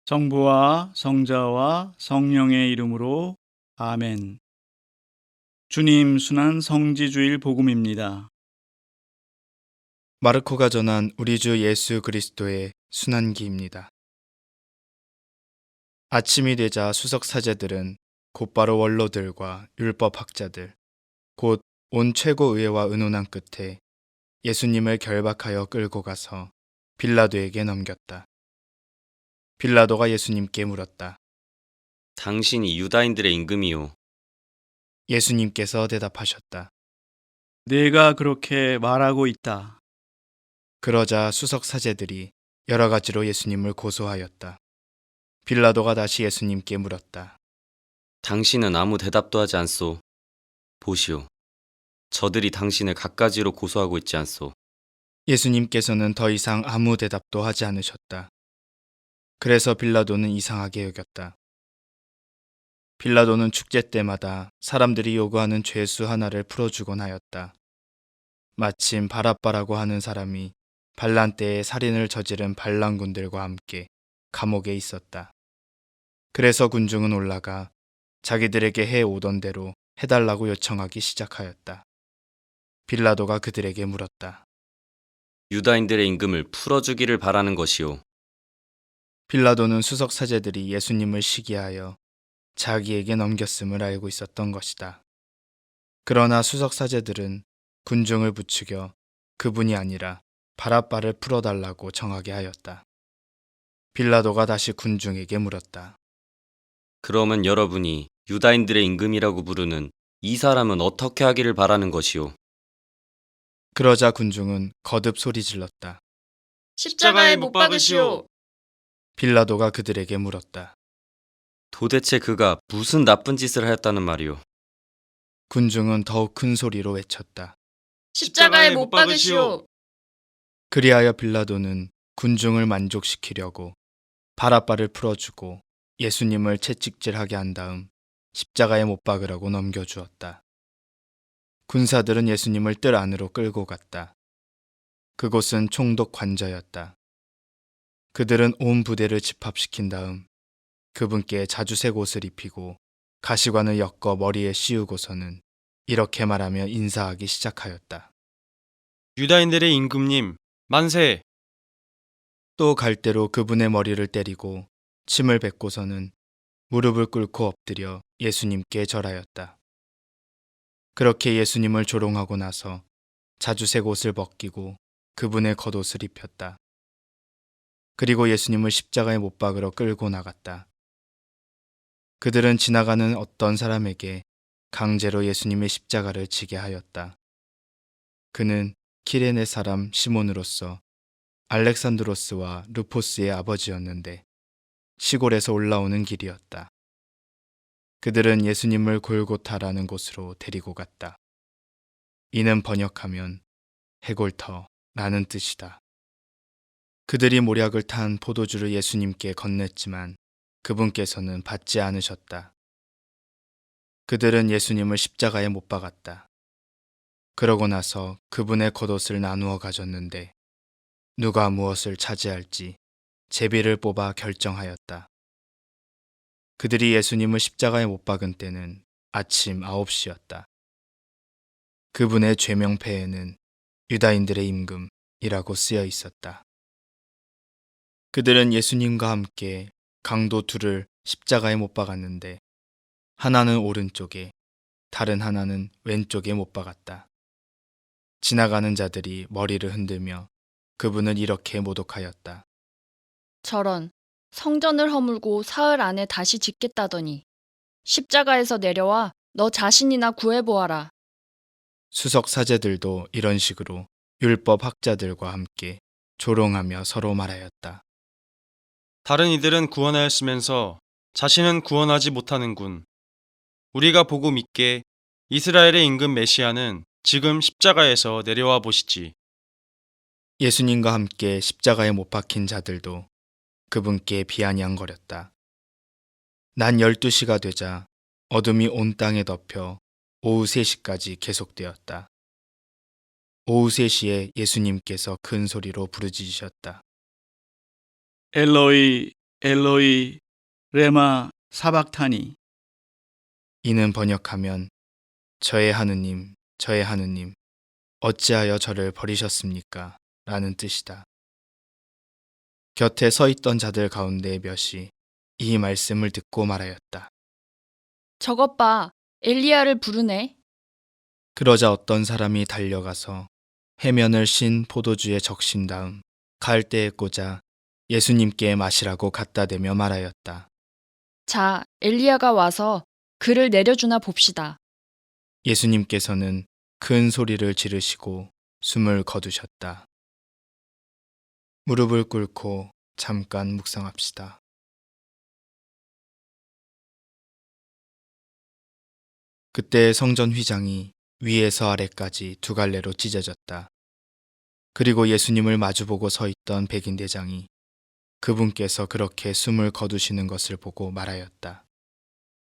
성부와 성자와 성령의 이름으로 아멘. 주님 순환 성지주일 복음입니다. 마르코가 전한 우리 주 예수 그리스도의 순환기입니다. 아침이 되자 수석 사제들은 곧바로 원로들과 율법학자들, 곧 온 최고의회와 의논한 끝에 예수님을 결박하여 끌고 가서 빌라도에게 넘겼다. 빌라도가 예수님께 물었다. 당신이 유다인들의 임금이요. 예수님께서 대답하셨다. 내가 그렇게 말하고 있다. 그러자 수석 사제들이 여러 가지로 예수님을 고소하였다. 빌라도가 다시 예수님께 물었다. 당신은 아무 대답도 하지 않소. 보시오. 저들이 당신을 갖가지로 고소하고 있지 않소. 예수님께서는 더 이상 아무 대답도 하지 않으셨다. 그래서 빌라도는 이상하게 여겼다. 빌라도는 축제 때마다 사람들이 요구하는 죄수 하나를 풀어주곤 하였다. 마침 바랍바라고 하는 사람이 반란 때에 살인을 저지른 반란군들과 함께 감옥에 있었다. 그래서 군중은 올라가 자기들에게 해오던 대로 해달라고 요청하기 시작하였다. 빌라도가 그들에게 물었다. 유다인들의 임금을 풀어주기를 바라는 것이오. 빌라도는 수석 사제들이 예수님을 시기하여 자기에게 넘겼음을 알고 있었던 것이다. 그러나 수석 사제들은 군중을 부추겨 그분이 아니라 바랍바를 풀어달라고 정하게 하였다. 빌라도가 다시 군중에게 물었다. 그러면 여러분이 유다인들의 임금이라고 부르는 이 사람은 어떻게 하기를 바라는 것이오. 그러자 군중은 거듭 소리 질렀다. 십자가에 못 박으시오. 빌라도가 그들에게 물었다. 도대체 그가 무슨 나쁜 짓을 하였다는 말이오. 군중은 더욱 큰 소리로 외쳤다. 십자가에 못 박으시오. 그리하여 빌라도는 군중을 만족시키려고 바랍바를 풀어주고 예수님을 채찍질하게 한 다음 십자가에 못 박으라고 넘겨주었다. 군사들은 예수님을 뜰 안으로 끌고 갔다. 그곳은 총독 관저였다. 그들은 온 부대를 집합시킨 다음 그분께 자주색 옷을 입히고 가시관을 엮어 머리에 씌우고서는 이렇게 말하며 인사하기 시작하였다. 유다인들의 임금님, 만세! 또 갈대로 그분의 머리를 때리고 침을 뱉고서는 무릎을 꿇고 엎드려 예수님께 절하였다. 그렇게 예수님을 조롱하고 나서 자주색 옷을 벗기고 그분의 겉옷을 입혔다. 그리고 예수님을 십자가에 못 박으러 끌고 나갔다. 그들은 지나가는 어떤 사람에게 강제로 예수님의 십자가를 지게 하였다. 그는 키레네 사람 시몬으로서 알렉산드로스와 루포스의 아버지였는데 시골에서 올라오는 길이었다. 그들은 예수님을 골고타라는 곳으로 데리고 갔다. 이는 번역하면 해골터라는 뜻이다. 그들이 모략을 탄 포도주를 예수님께 건넸지만 그분께서는 받지 않으셨다. 그들은 예수님을 십자가에 못 박았다. 그러고 나서 그분의 겉옷을 나누어 가졌는데 누가 무엇을 차지할지 제비를 뽑아 결정하였다. 그들이 예수님을 십자가에 못 박은 때는 아침 9시였다. 그분의 죄명패에는 유다인들의 임금이라고 쓰여 있었다. 그들은 예수님과 함께 강도 둘을 십자가에 못 박았는데 하나는 오른쪽에 다른 하나는 왼쪽에 못 박았다. 지나가는 자들이 머리를 흔들며 그분을 이렇게 모독하였다. 저런, 성전을 허물고 사흘 안에 다시 짓겠다더니 십자가에서 내려와 너 자신이나 구해보아라. 수석 사제들도 이런 식으로 율법 학자들과 함께 조롱하며 서로 말하였다. 다른 이들은 구원하였으면서 자신은 구원하지 못하는군. 우리가 보고 믿게 이스라엘의 임금 메시아는 지금 십자가에서 내려와 보시지. 예수님과 함께 십자가에 못 박힌 자들도 그분께 비아냥거렸다. 낮 12시가 되자 어둠이 온 땅에 덮여 오후 3시까지 계속되었다. 오후 3시에 예수님께서 큰 소리로 부르짖으셨다. 엘로이 엘로이 레마 사박타니. 이는 번역하면 저의 하느님, 저의 하느님, 어찌하여 저를 버리셨습니까? 라는 뜻이다. 곁에 서 있던 자들 가운데 몇이 이 말씀을 듣고 말하였다. 저것 봐, 엘리야를 부르네. 그러자 어떤 사람이 달려가서 해면을 신 포도주에 적신 다음 갈대에 꽂아 예수님께 마시라고 갖다 대며 말하였다. 자, 엘리야가 와서 그를 내려주나 봅시다. 예수님께서는 큰 소리를 지르시고 숨을 거두셨다. 무릎을 꿇고 잠깐 묵상합시다. 그때 성전 휘장이 위에서 아래까지 두 갈래로 찢어졌다. 그리고 예수님을 마주보고 서 있던 백인 대장이 그분께서 그렇게 숨을 거두시는 것을 보고 말하였다.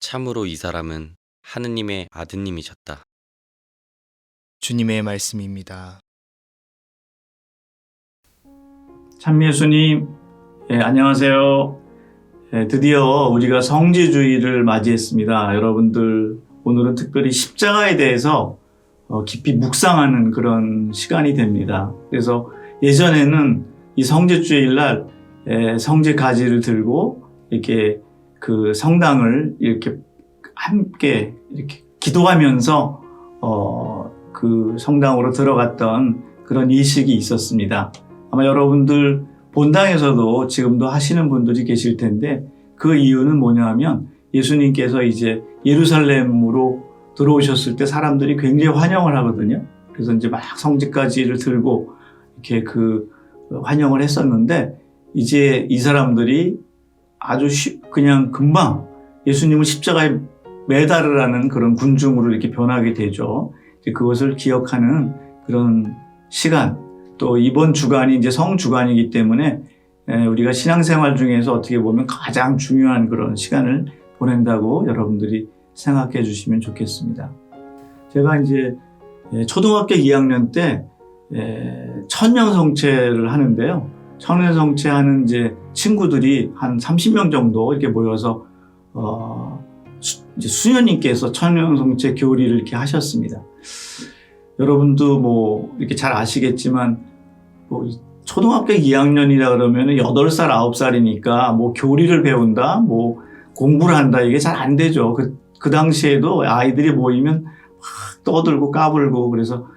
참으로 이 사람은 하느님의 아드님이셨다. 주님의 말씀입니다. 참 예수님, 안녕하세요. 드디어 우리가 성지주의를 맞이했습니다. 여러분들, 오늘은 특별히 십자가에 대해서 깊이 묵상하는 그런 시간이 됩니다. 그래서 예전에는 이 성지주일날 성지 가지를 들고 이렇게 그 성당을 이렇게 함께 이렇게 기도하면서 그 성당으로 들어갔던 그런 의식이 있었습니다. 아마 여러분들 본당에서도 지금도 하시는 분들이 계실 텐데 그 이유는 뭐냐 하면 예수님께서 이제 예루살렘으로 들어오셨을 때 사람들이 굉장히 환영을 하거든요. 그래서 이제 막 성지까지를 들고 이렇게 그 환영을 했었는데 이제 이 사람들이 아주 그냥 금방 예수님을 십자가에 매달으라는 그런 군중으로 이렇게 변하게 되죠. 그것을 기억하는 그런 시간, 또 이번 주간이 이제 성주간이기 때문에 우리가 신앙생활 중에서 어떻게 보면 가장 중요한 그런 시간을 보낸다고 여러분들이 생각해 주시면 좋겠습니다. 제가 이제 초등학교 2학년 때 천년성체를 하는데요. 천년성체 하는 이제 친구들이 한 30명 정도 이렇게 모여서 이제 수녀님께서 천년성체 교리를 이렇게 하셨습니다. 여러분도 뭐 이렇게 잘 아시겠지만 뭐 초등학교 2학년이라 그러면 8살, 9살이니까 뭐 교리를 배운다, 뭐 공부를 한다 이게 잘 안 되죠. 그 당시에도 아이들이 모이면 막 떠들고 까불고 그래서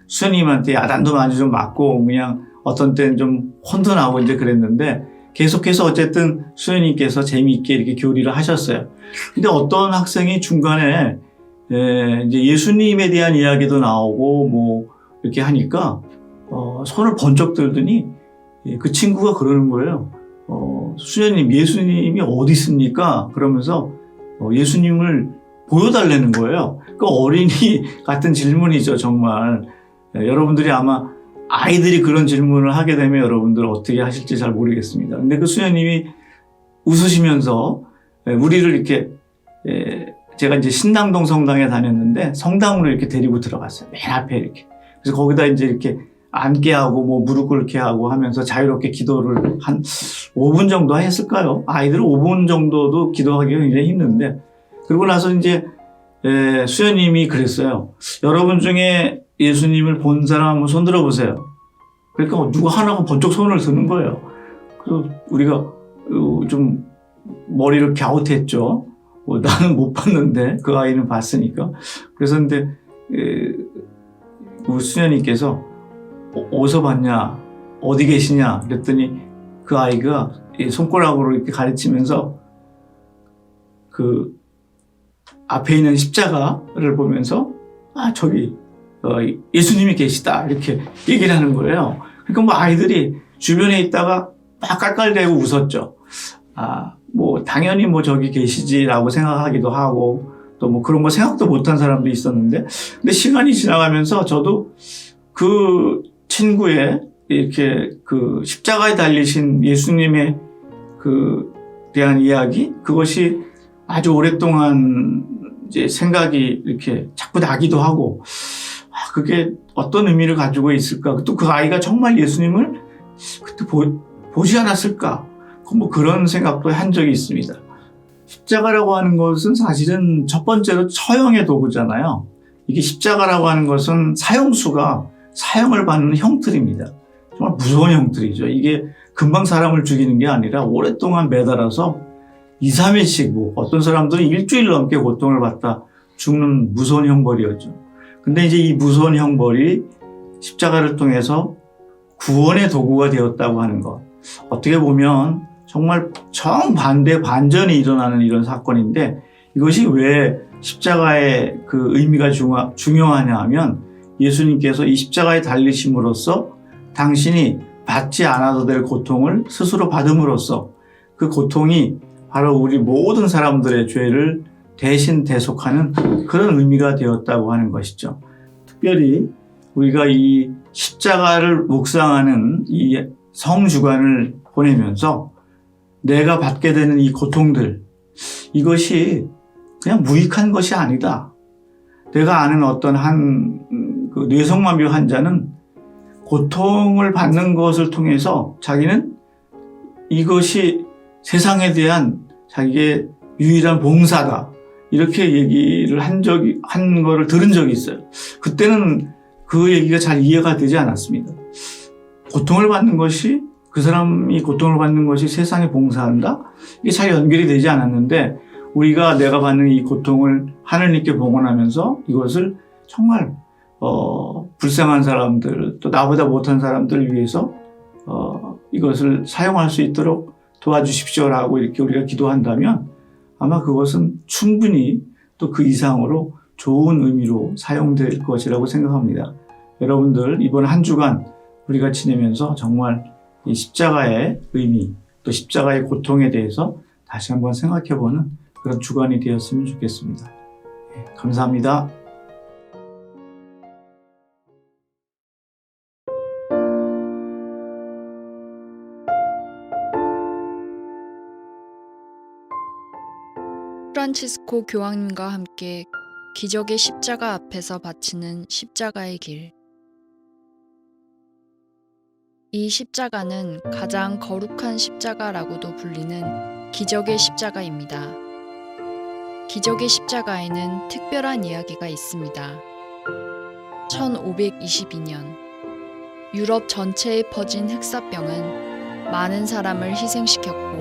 수녀님한테 야단도 많이 좀 맞고 그냥 어떤 때는 좀 혼도 나고 이제 그랬는데 계속해서 어쨌든 수녀님께서 재미있게 이렇게 교리를 하셨어요. 근데 어떤 학생이 중간에 이제 예수님에 대한 이야기도 나오고 뭐 이렇게 하니까 손을 번쩍 들더니 그 친구가 그러는 거예요. 수녀님, 예수님이 어디 있습니까? 그러면서 예수님을 보여달라는 거예요. 그 어린이 같은 질문이죠, 정말. 여러분들이 아마 아이들이 그런 질문을 하게 되면 여러분들 어떻게 하실지 잘 모르겠습니다. 근데 그 수녀님이 웃으시면서 우리를 이렇게 제가 이제 신당동 성당에 다녔는데 성당으로 이렇게 데리고 들어갔어요. 맨 앞에 이렇게. 그래서 거기다 이제 이렇게 앉게 하고 뭐 무릎 꿇게 하고 하면서 자유롭게 기도를 한 5분 정도 했을까요? 아이들 5분 정도도 기도하기가 굉장히 힘든데 그러고 나서 이제 수녀님이 그랬어요. 여러분 중에 예수님을 본 사람 한번 손 들어보세요. 그러니까 누가 하나가 번쩍 손을 드는 거예요. 그래서 우리가 좀 머리를 갸웃했죠. 나는 못 봤는데 그 아이는 봤으니까. 그래서 근데 우리 수녀님께서 어디서 봤냐, 어디 계시냐 그랬더니 그 아이가 손가락으로 이렇게 가르치면서 그 앞에 있는 십자가를 보면서 저기 예수님이 계시다 이렇게 얘기를 하는 거예요. 그러니까 뭐 아이들이 주변에 있다가 막 깔깔대고 웃었죠. 뭐 당연히 뭐 저기 계시지라고 생각하기도 하고 또 뭐 그런 거 생각도 못한 사람도 있었는데 근데 시간이 지나가면서 저도 그 친구의 이렇게 그 십자가에 달리신 예수님의 그 대한 이야기 그것이 아주 오랫동안 이제 생각이 이렇게 자꾸 나기도 하고 그게 어떤 의미를 가지고 있을까? 또 그 아이가 정말 예수님을 그때 보지 않았을까? 뭐 그런 생각도 한 적이 있습니다. 십자가라고 하는 것은 사실은 첫 번째로 처형의 도구잖아요. 이게 십자가라고 하는 것은 사형수가 사형을 받는 형틀입니다. 정말 무서운 형틀이죠. 이게 금방 사람을 죽이는 게 아니라 오랫동안 매달아서 2, 3일씩 뭐 어떤 사람들은 일주일 넘게 고통을 받다 죽는 무서운 형벌이었죠. 근데 이제 이 무서운 형벌이 십자가를 통해서 구원의 도구가 되었다고 하는 것. 어떻게 보면 정말 정반대 반전이 일어나는 이런 사건인데 이것이 왜 십자가의 그 의미가 중요하냐 하면 예수님께서 이 십자가에 달리심으로써 당신이 받지 않아도 될 고통을 스스로 받음으로써 그 고통이 바로 우리 모든 사람들의 죄를 대신 대속하는 그런 의미가 되었다고 하는 것이죠. 특별히 우리가 이 십자가를 묵상하는 이 성주간을 보내면서 내가 받게 되는 이 고통들, 이것이 그냥 무익한 것이 아니다. 내가 아는 어떤 그 뇌성마비 환자는 고통을 받는 것을 통해서 자기는 이것이 세상에 대한 자기의 유일한 봉사다. 이렇게 얘기를 한 거를 들은 적이 있어요. 그때는 그 얘기가 잘 이해가 되지 않았습니다. 고통을 받는 것이, 그 사람이 고통을 받는 것이 세상에 봉사한다? 이게 잘 연결이 되지 않았는데, 우리가 내가 받는 이 고통을 하느님께 봉헌하면서 이것을 정말, 불쌍한 사람들, 또 나보다 못한 사람들을 위해서, 이것을 사용할 수 있도록 도와주십시오라고 이렇게 우리가 기도한다면 아마 그것은 충분히 또 그 이상으로 좋은 의미로 사용될 것이라고 생각합니다. 여러분들 이번 한 주간 우리가 지내면서 정말 이 십자가의 의미 또 십자가의 고통에 대해서 다시 한번 생각해보는 그런 주간이 되었으면 좋겠습니다. 감사합니다. 프란치스코 교황님과 함께 기적의 십자가 앞에서 바치는 십자가의 길. 이 십자가는 가장 거룩한 십자가라고도 불리는 기적의 십자가입니다. 기적의 십자가에는 특별한 이야기가 있습니다. 1522년 유럽 전체에 퍼진 흑사병은 많은 사람을 희생시켰고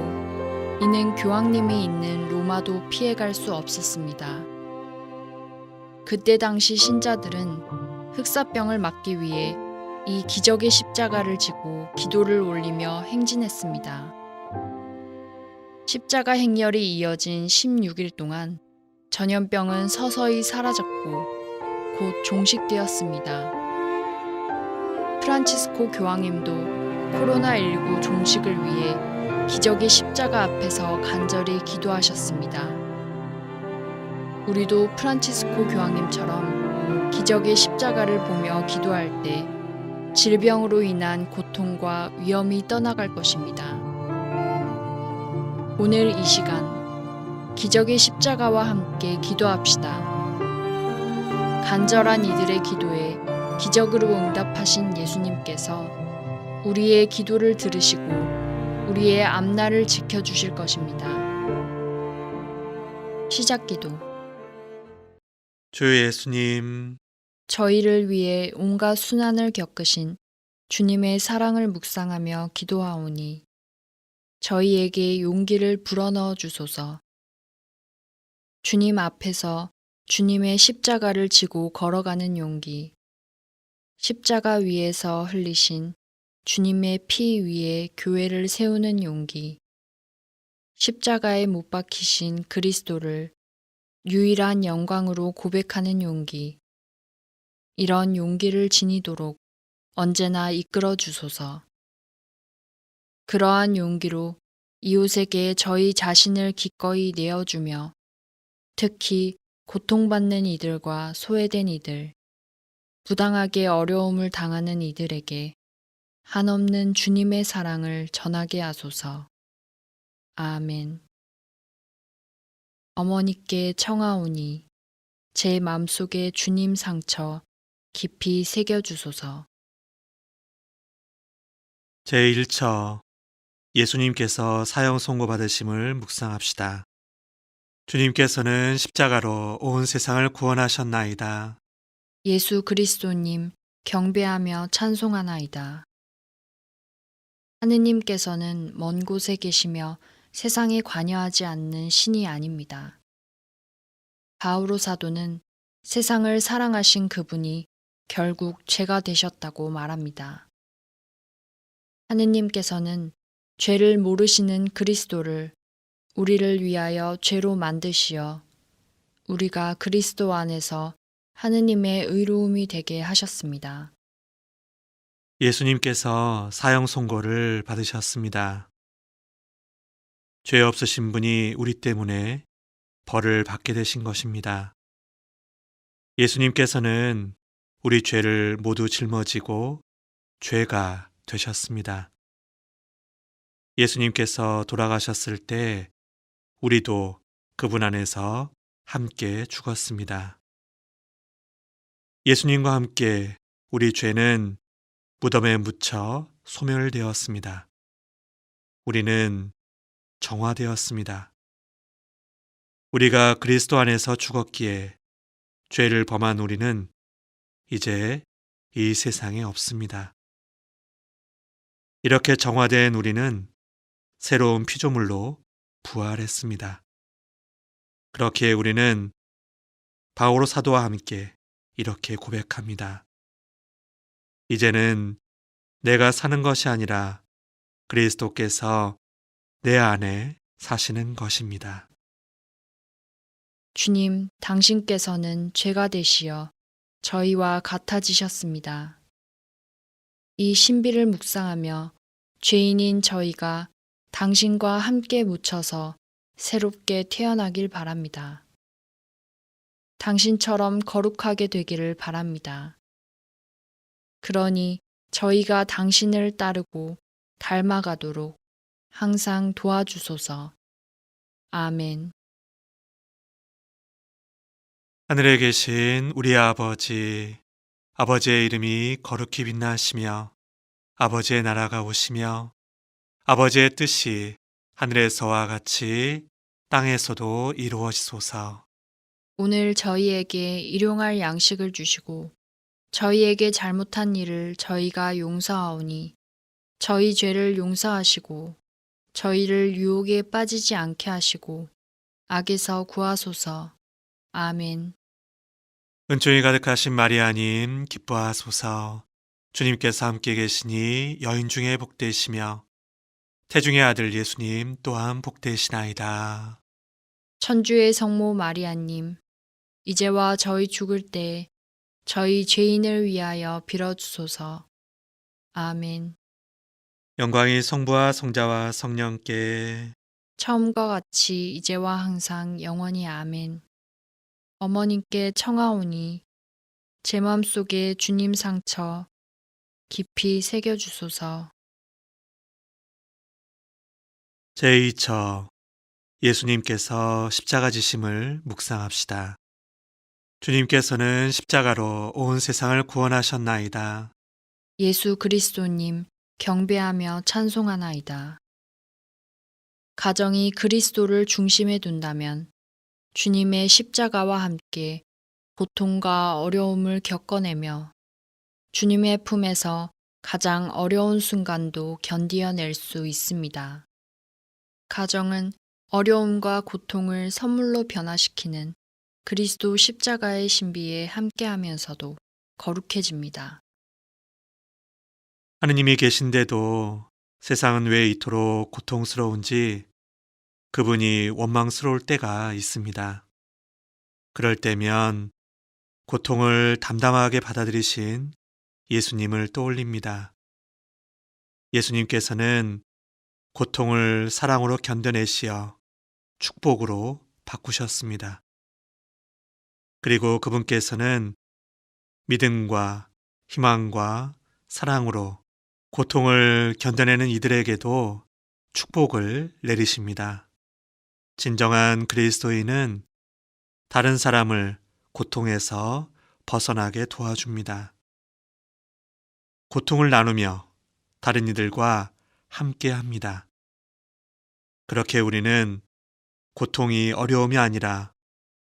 이는 교황님이 있는 로마도 피해갈 수 없었습니다. 그때 당시 신자들은 흑사병을 막기 위해 이 기적의 십자가를 지고 기도를 올리며 행진했습니다. 십자가 행렬이 이어진 16일 동안 전염병은 서서히 사라졌고 곧 종식되었습니다. 프란치스코 교황님도 코로나19 종식을 위해 기적의 십자가 앞에서 간절히 기도하셨습니다. 우리도 프란치스코 교황님처럼 기적의 십자가를 보며 기도할 때 질병으로 인한 고통과 위험이 떠나갈 것입니다. 오늘 이 시간 기적의 십자가와 함께 기도합시다. 간절한 이들의 기도에 기적으로 응답하신 예수님께서 우리의 기도를 들으시고 우리의 앞날을 지켜주실 것입니다. 시작기도. 주 예수님, 저희를 위해 온갖 순환을 겪으신 주님의 사랑을 묵상하며 기도하오니 저희에게 용기를 불어넣어 주소서. 주님 앞에서 주님의 십자가를 지고 걸어가는 용기, 십자가 위에서 흘리신 주님의 피 위에 교회를 세우는 용기, 십자가에 못 박히신 그리스도를 유일한 영광으로 고백하는 용기, 이런 용기를 지니도록 언제나 이끌어 주소서. 그러한 용기로 이웃에게 저희 자신을 기꺼이 내어주며 특히 고통받는 이들과 소외된 이들, 부당하게 어려움을 당하는 이들에게 한없는 주님의 사랑을 전하게 하소서. 아멘. 어머니께 청하오니 제 맘속에 주님 상처 깊이 새겨주소서. 제1처 예수님께서 사형 선고받으심을 묵상합시다. 주님께서는 십자가로 온 세상을 구원하셨나이다. 예수 그리스도님 경배하며 찬송하나이다. 하느님께서는 먼 곳에 계시며 세상에 관여하지 않는 신이 아닙니다. 바오로 사도는 세상을 사랑하신 그분이 결국 죄가 되셨다고 말합니다. 하느님께서는 죄를 모르시는 그리스도를 우리를 위하여 죄로 만드시어 우리가 그리스도 안에서 하느님의 의로움이 되게 하셨습니다. 예수님께서 사형 선고를 받으셨습니다. 죄 없으신 분이 우리 때문에 벌을 받게 되신 것입니다. 예수님께서는 우리 죄를 모두 짊어지고 죄가 되셨습니다. 예수님께서 돌아가셨을 때 우리도 그분 안에서 함께 죽었습니다. 예수님과 함께 우리 죄는 무덤에 묻혀 소멸되었습니다. 우리는 정화되었습니다. 우리가 그리스도 안에서 죽었기에 죄를 범한 우리는 이제 이 세상에 없습니다. 이렇게 정화된 우리는 새로운 피조물로 부활했습니다. 그렇기에 우리는 바오로 사도와 함께 이렇게 고백합니다. 이제는 내가 사는 것이 아니라 그리스도께서 내 안에 사시는 것입니다. 주님, 당신께서는 죄가 되시어 저희와 같아지셨습니다. 이 신비를 묵상하며 죄인인 저희가 당신과 함께 묻혀서 새롭게 태어나길 바랍니다. 당신처럼 거룩하게 되기를 바랍니다. 그러니 저희가 당신을 따르고 닮아가도록 항상 도와주소서. 아멘. 하늘에 계신 우리 아버지, 아버지의 이름이 거룩히 빛나시며 아버지의 나라가 오시며 아버지의 뜻이 하늘에서와 같이 땅에서도 이루어지소서. 오늘 저희에게 일용할 양식을 주시고 저희에게 잘못한 일을 저희가 용서하오니 저희 죄를 용서하시고 저희를 유혹에 빠지지 않게 하시고 악에서 구하소서. 아멘. 은총이 가득하신 마리아님 기뻐하소서. 주님께서 함께 계시니 여인 중에 복되시며 태중의 아들 예수님 또한 복되시나이다. 천주의 성모 마리아님, 이제와 저희 죽을 때 저희 죄인을 위하여 빌어주소서. 아멘. 영광이 성부와 성자와 성령께 처음과 같이 이제와 항상 영원히 아멘. 어머님께 청하오니 제 마음속에 주님 상처 깊이 새겨주소서. 제2처 예수님께서 십자가 지심을 묵상합시다. 주님께서는 십자가로 온 세상을 구원하셨나이다. 예수 그리스도님 경배하며 찬송하나이다. 가정이 그리스도를 중심에 둔다면 주님의 십자가와 함께 고통과 어려움을 겪어내며 주님의 품에서 가장 어려운 순간도 견디어낼 수 있습니다. 가정은 어려움과 고통을 선물로 변화시키는 그리스도 십자가의 신비에 함께하면서도 거룩해집니다. 하느님이 계신데도 세상은 왜 이토록 고통스러운지 그분이 원망스러울 때가 있습니다. 그럴 때면 고통을 담담하게 받아들이신 예수님을 떠올립니다. 예수님께서는 고통을 사랑으로 견뎌내시어 축복으로 바꾸셨습니다. 그리고 그분께서는 믿음과 희망과 사랑으로 고통을 견뎌내는 이들에게도 축복을 내리십니다. 진정한 그리스도인은 다른 사람을 고통에서 벗어나게 도와줍니다. 고통을 나누며 다른 이들과 함께 합니다. 그렇게 우리는 고통이 어려움이 아니라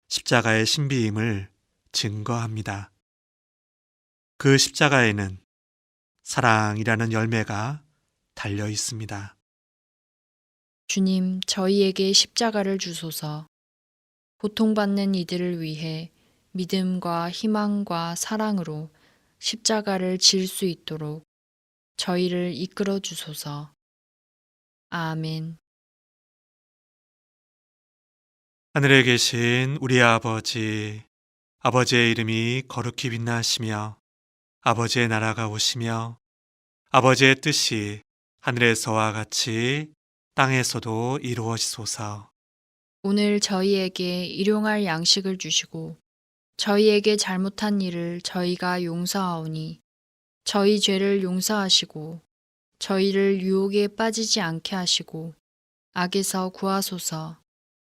십자가의 신비임을 증거합니다. 그 십자가에는 사랑이라는 열매가 달려 있습니다. 주님, 저희에게 십자가를 주소서. 고통받는 이들을 위해 믿음과 희망과 사랑으로 십자가를 질 수 있도록 저희를 이끌어 주소서. 아멘. 하늘에 계신 우리 아버지, 아버지의 이름이 거룩히 빛나시며 아버지의 나라가 오시며 아버지의 뜻이 하늘에서와 같이 땅에서도 이루어지소서. 오늘 저희에게 일용할 양식을 주시고 저희에게 잘못한 일을 저희가 용서하오니 저희 죄를 용서하시고 저희를 유혹에 빠지지 않게 하시고 악에서 구하소서.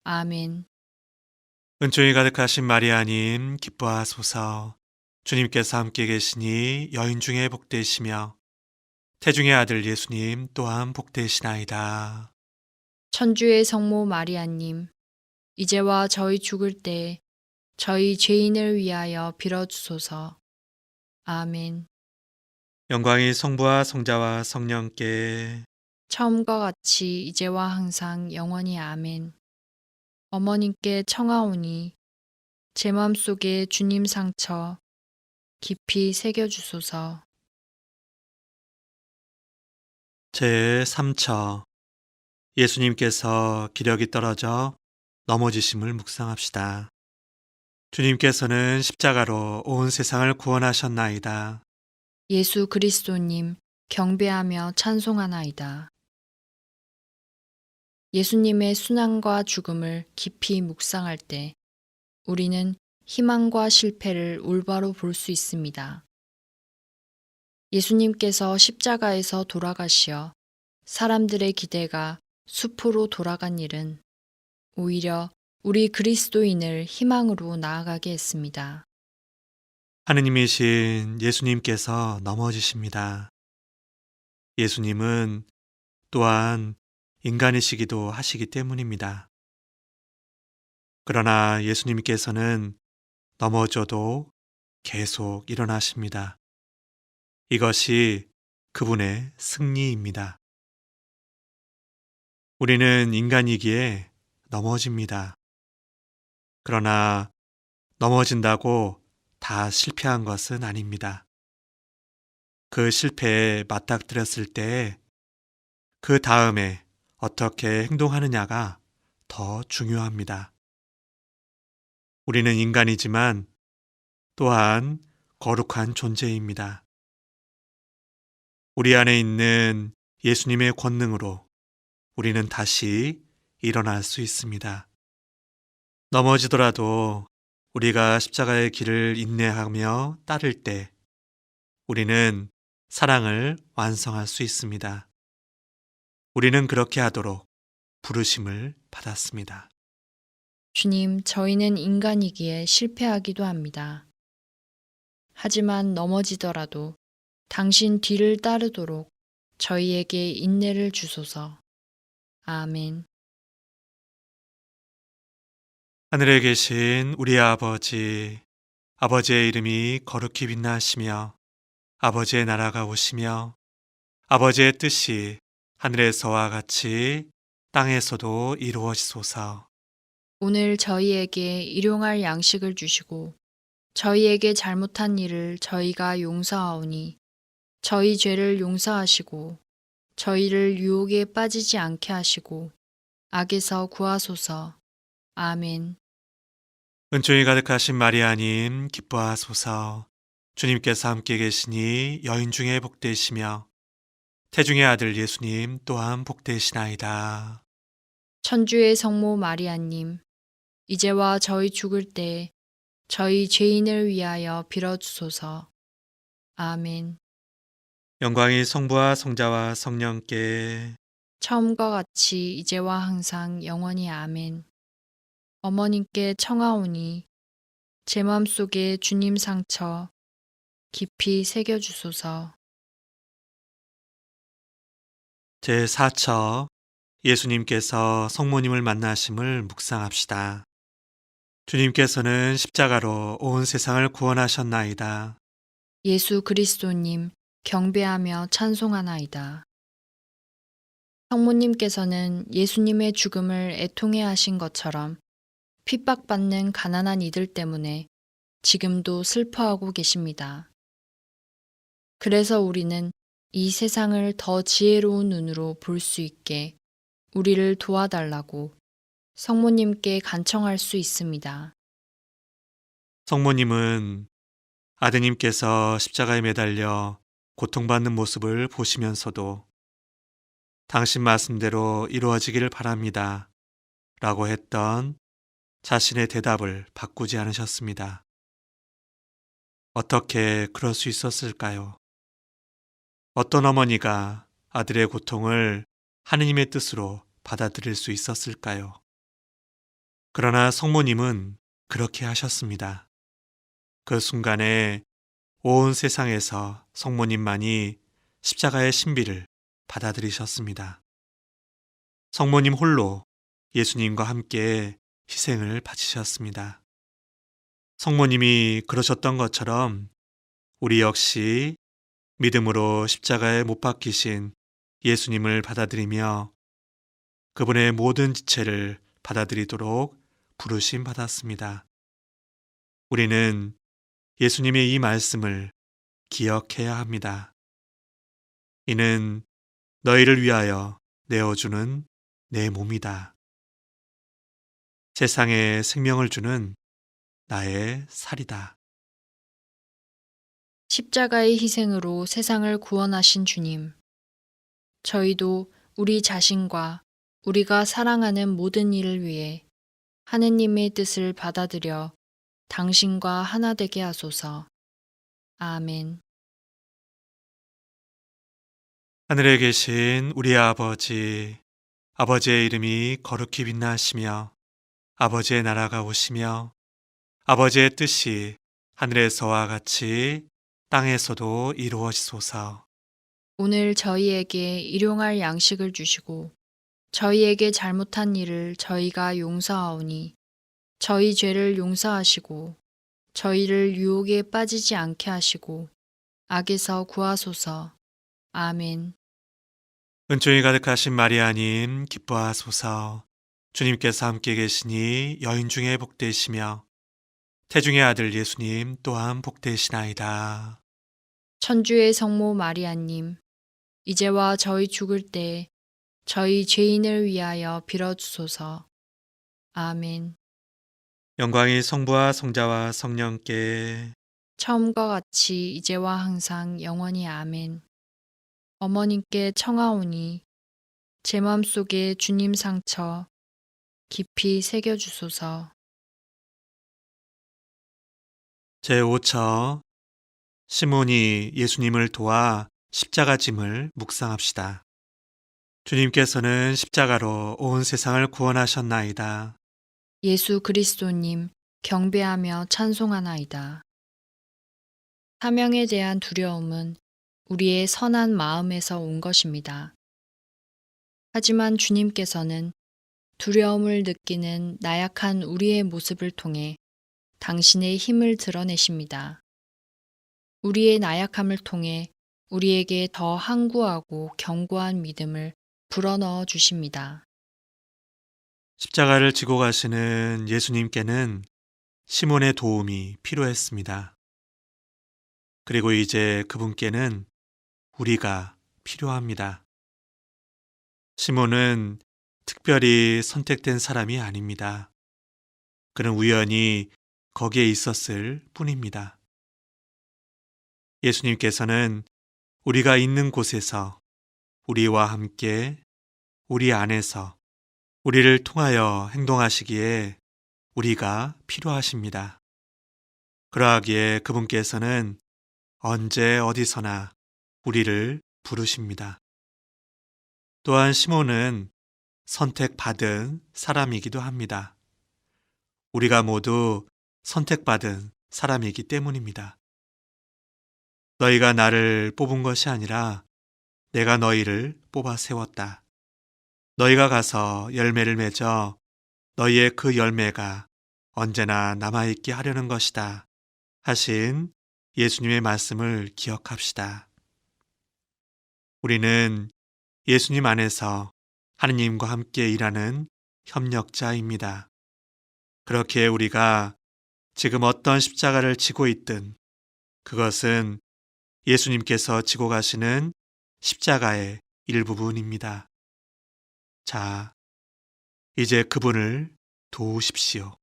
아멘. 은총이 가득하신 마리아님 기뻐하소서. 주님께서 함께 계시니 여인 중에 복되시며 태중의 아들 예수님 또한 복되시나이다. 천주의 성모 마리아님, 이제와 저희 죽을 때 저희 죄인을 위하여 빌어주소서. 아멘. 영광이 성부와 성자와 성령께 처음과 같이 이제와 항상 영원히 아멘. 어머님께 청하오니 제 맘속에 주님 상처 깊이 새겨주소서. 제3처 예수님께서 기력이 떨어져 넘어지심을 묵상합시다. 주님께서는 십자가로 온 세상을 구원하셨나이다. 예수 그리스도님 경배하며 찬송하나이다. 예수님의 순환과 죽음을 깊이 묵상할 때 우리는 희망과 실패를 올바로 볼 수 있습니다. 예수님께서 십자가에서 돌아가시어 사람들의 기대가 숲으로 돌아간 일은 오히려 우리 그리스도인을 희망으로 나아가게 했습니다. 하느님이신 예수님께서 넘어지십니다. 예수님은 또한 인간이시기도 하시기 때문입니다. 그러나 예수님께서는 넘어져도 계속 일어나십니다. 이것이 그분의 승리입니다. 우리는 인간이기에 넘어집니다. 그러나 넘어진다고 다 실패한 것은 아닙니다. 그 실패에 맞닥뜨렸을 때 그 다음에 어떻게 행동하느냐가 더 중요합니다. 우리는 인간이지만 또한 거룩한 존재입니다. 우리 안에 있는 예수님의 권능으로 우리는 다시 일어날 수 있습니다. 넘어지더라도 우리가 십자가의 길을 인내하며 따를 때 우리는 사랑을 완성할 수 있습니다. 우리는 그렇게 하도록 부르심을 받았습니다. 주님, 저희는 인간이기에 실패하기도 합니다. 하지만 넘어지더라도 당신 뒤를 따르도록 저희에게 인내를 주소서. 아멘. 하늘에 계신 우리 아버지, 아버지의 이름이 거룩히 빛나시며 아버지의 나라가 오시며 아버지의 뜻이 하늘에서와 같이 땅에서도 이루어지소서. 오늘 저희에게 일용할 양식을 주시고 저희에게 잘못한 일을 저희가 용서하오니 저희 죄를 용서하시고 저희를 유혹에 빠지지 않게 하시고 악에서 구하소서. 아멘. 은총이 가득하신 마리아님 기뻐하소서. 주님께서 함께 계시니 여인 중에 복되시며 태중의 아들 예수님 또한 복되시나이다. 천주의 성모 마리아님, 이제와 저희 죽을 때 저희 죄인을 위하여 빌어주소서. 아멘. 영광이 성부와 성자와 성령께 처음과 같이 이제와 항상 영원히 아멘. 어머님께 청하오니 제 맘속에 주님 상처 깊이 새겨주소서. 제4처 예수님께서 성모님을 만나심을 묵상합시다. 주님께서는 십자가로 온 세상을 구원하셨나이다. 예수 그리스도님 경배하며 찬송하나이다. 성모님께서는 예수님의 죽음을 애통해 하신 것처럼 핍박받는 가난한 이들 때문에 지금도 슬퍼하고 계십니다. 그래서 우리는 이 세상을 더 지혜로운 눈으로 볼 수 있게 우리를 도와달라고 성모님께 간청할 수 있습니다. 성모님은 아드님께서 십자가에 매달려 고통받는 모습을 보시면서도 당신 말씀대로 이루어지기를 바랍니다. 라고 했던 자신의 대답을 바꾸지 않으셨습니다. 어떻게 그럴 수 있었을까요? 어떤 어머니가 아들의 고통을 하느님의 뜻으로 받아들일 수 있었을까요? 그러나 성모님은 그렇게 하셨습니다. 그 순간에 온 세상에서 성모님만이 십자가의 신비를 받아들이셨습니다. 성모님 홀로 예수님과 함께 희생을 바치셨습니다. 성모님이 그러셨던 것처럼 우리 역시 믿음으로 십자가에 못 박히신 예수님을 받아들이며 그분의 모든 지체를 받아들이도록 부르심 받았습니다. 우리는 예수님의 이 말씀을 기억해야 합니다. 이는 너희를 위하여 내어주는 내 몸이다. 세상에 생명을 주는 나의 살이다. 십자가의 희생으로 세상을 구원하신 주님, 저희도 우리 자신과 우리가 사랑하는 모든 일을 위해 하느님의 뜻을 받아들여 당신과 하나 되게 하소서. 아멘. 하늘에 계신 우리 아버지, 아버지의 이름이 거룩히 빛나시며 아버지의 나라가 오시며 아버지의 뜻이 하늘에서와 같이 땅에서도 이루어지소서. 오늘 저희에게 일용할 양식을 주시고 저희에게 잘못한 일을 저희가 용서하오니 저희 죄를 용서하시고 저희를 유혹에 빠지지 않게 하시고 악에서 구하소서. 아멘. 은총이 가득하신 마리아님 기뻐하소서. 주님께서 함께 계시니 여인 중에 복되시며 태중의 아들 예수님 또한 복되시나이다. 천주의 성모 마리아님, 이제와 저희 죽을 때 저희 죄인을 위하여 빌어주소서. 아멘. 영광이 성부와 성자와 성령께 처음과 같이 이제와 항상 영원히 아멘. 어머님께 청하오니 제 맘속에 주님 상처 깊이 새겨주소서. 제5처 시몬이 예수님을 도와 십자가 짐을 묵상합시다. 주님께서는 십자가로 온 세상을 구원하셨나이다. 예수 그리스도님 경배하며 찬송하나이다. 사명에 대한 두려움은 우리의 선한 마음에서 온 것입니다. 하지만 주님께서는 두려움을 느끼는 나약한 우리의 모습을 통해 당신의 힘을 드러내십니다. 우리의 나약함을 통해 우리에게 더 항구하고 견고한 믿음을 불어넣어 주십니다. 십자가를 지고 가시는 예수님께는 시몬의 도움이 필요했습니다. 그리고 이제 그분께는 우리가 필요합니다. 시몬은 특별히 선택된 사람이 아닙니다. 그는 우연히 거기에 있었을 뿐입니다. 예수님께서는 우리가 있는 곳에서 우리와 함께 우리 안에서 우리를 통하여 행동하시기에 우리가 필요하십니다. 그러하기에 그분께서는 언제 어디서나 우리를 부르십니다. 또한 시몬은 선택받은 사람이기도 합니다. 우리가 모두 선택받은 사람이기 때문입니다. 너희가 나를 뽑은 것이 아니라 내가 너희를 뽑아 세웠다. 너희가 가서 열매를 맺어 너희의 그 열매가 언제나 남아있게 하려는 것이다 하신 예수님의 말씀을 기억합시다. 우리는 예수님 안에서 하느님과 함께 일하는 협력자입니다. 그렇게 우리가 지금 어떤 십자가를 지고 있든 그것은 예수님께서 지고 가시는 십자가의 일부분입니다. 자, 이제 그분을 도우십시오.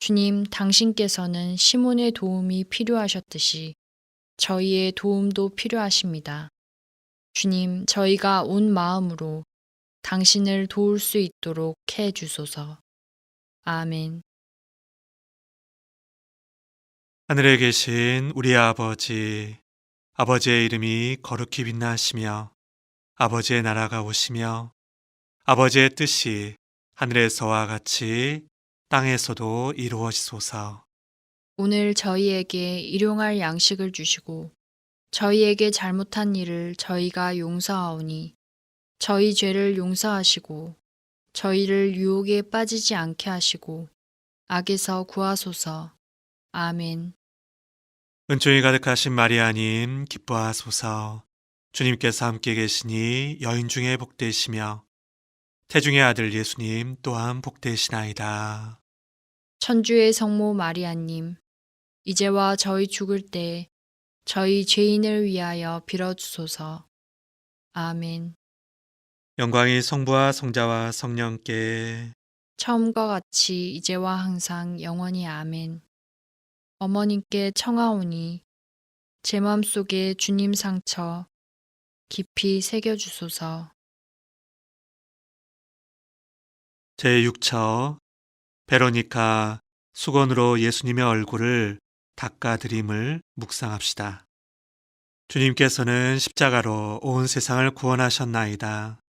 주님, 당신께서는 시몬의 도움이 필요하셨듯이 저희의 도움도 필요하십니다. 주님, 저희가 온 마음으로 당신을 도울 수 있도록 해 주소서. 아멘. 하늘에 계신 우리 아버지, 아버지의 이름이 거룩히 빛나시며 아버지의 나라가 오시며 아버지의 뜻이 하늘에서와 같이 땅에서도 이루어지소서. 오늘 저희에게 일용할 양식을 주시고 저희에게 잘못한 일을 저희가 용서하오니 저희 죄를 용서하시고 저희를 유혹에 빠지지 않게 하시고 악에서 구하소서. 아멘. 은총이 가득하신 마리아님 기뻐하소서. 주님께서 함께 계시니 여인 중에 복되시며 태중의 아들 예수님 또한 복되시나이다. 천주의 성모 마리아님, 이제와 저희 죽을 때 저희 죄인을 위하여 빌어주소서. 아멘. 영광이 성부와 성자와 성령께 처음과 같이 이제와 항상 영원히 아멘. 어머님께 청하오니 제 맘속에 주님 상처 깊이 새겨주소서. 제6처 베로니카 수건으로 예수님의 얼굴을 닦아드림을 묵상합시다. 주님께서는 십자가로 온 세상을 구원하셨나이다.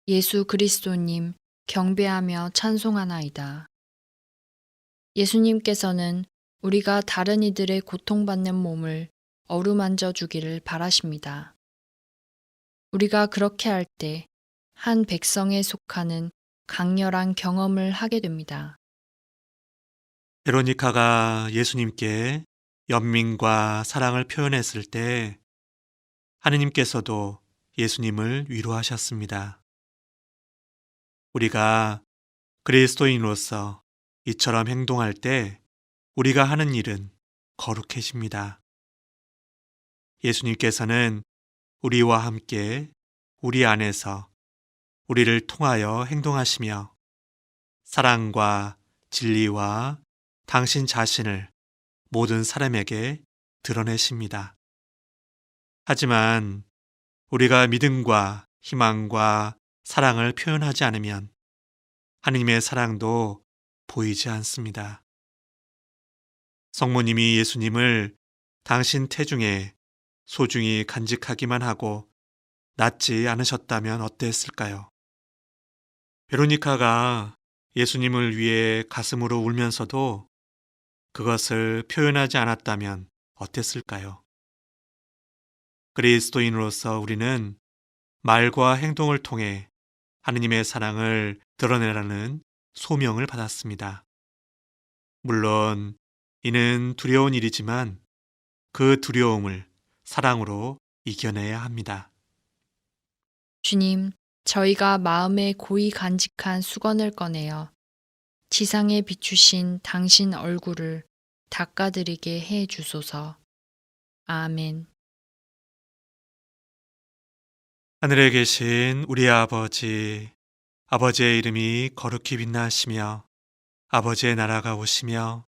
예수 그리스도님 경배하며 찬송하나이다. 예수님께서는 우리가 다른 이들의 고통받는 몸을 어루만져 주기를 바라십니다. 우리가 그렇게 할 때 한 백성에 속하는 강렬한 경험을 하게 됩니다. 베로니카가 예수님께 연민과 사랑을 표현했을 때 하느님께서도 예수님을 위로하셨습니다. 우리가 그리스도인으로서 이처럼 행동할 때 우리가 하는 일은 거룩해집니다. 예수님께서는 우리와 함께 우리 안에서 우리를 통하여 행동하시며 사랑과 진리와 당신 자신을 모든 사람에게 드러내십니다. 하지만 우리가 믿음과 희망과 사랑을 표현하지 않으면 하느님의 사랑도 보이지 않습니다. 성모님이 예수님을 당신 태중에 소중히 간직하기만 하고 낳지 않으셨다면 어땠을까요? 베로니카가 예수님을 위해 가슴으로 울면서도 그것을 표현하지 않았다면 어땠을까요? 그리스도인으로서 우리는 말과 행동을 통해 하느님의 사랑을 드러내라는 소명을 받았습니다. 물론 이는 두려운 일이지만 그 두려움을 사랑으로 이겨내야 합니다. 주님, 저희가 마음에 고이 간직한 수건을 꺼내어 지상에 비추신 당신 얼굴을 닦아드리게 해 주소서. 아멘. 하늘에 계신 우리 아버지, 아버지의 이름이 거룩히 빛나시며 아버지의 나라가 오시며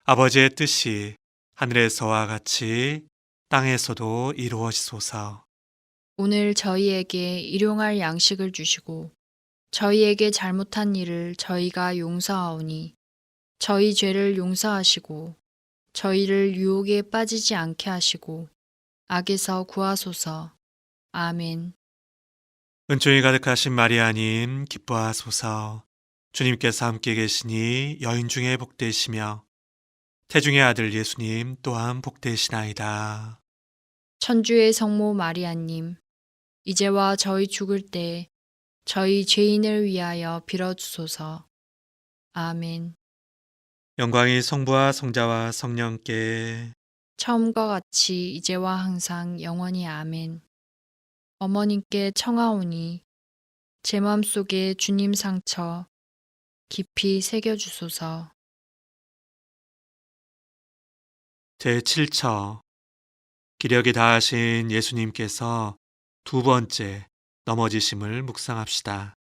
아버지의 뜻이 하늘에서와 같이 땅에서도 이루어지소서. 오늘 저희에게 일용할 양식을 주시고 저희에게 잘못한 일을 저희가 용서하오니 저희 죄를 용서하시고 저희를 유혹에 빠지지 않게 하시고 악에서 구하소서. 아멘. 은총이 가득하신 마리아님 기뻐하소서. 주님께서 함께 계시니 여인 중에 복되시며 태중의 아들 예수님 또한 복되시나이다. 천주의 성모 마리아님, 이제와 저희 죽을 때 저희 죄인을 위하여 빌어주소서. 아멘. 영광이 성부와 성자와 성령께 처음과 같이 이제와 항상 영원히 아멘. 어머님께 청하오니 제 맘속에 주님 상처 깊이 새겨주소서. 제7처 기력이 다하신 예수님께서 두 번째 넘어지심을 묵상합시다.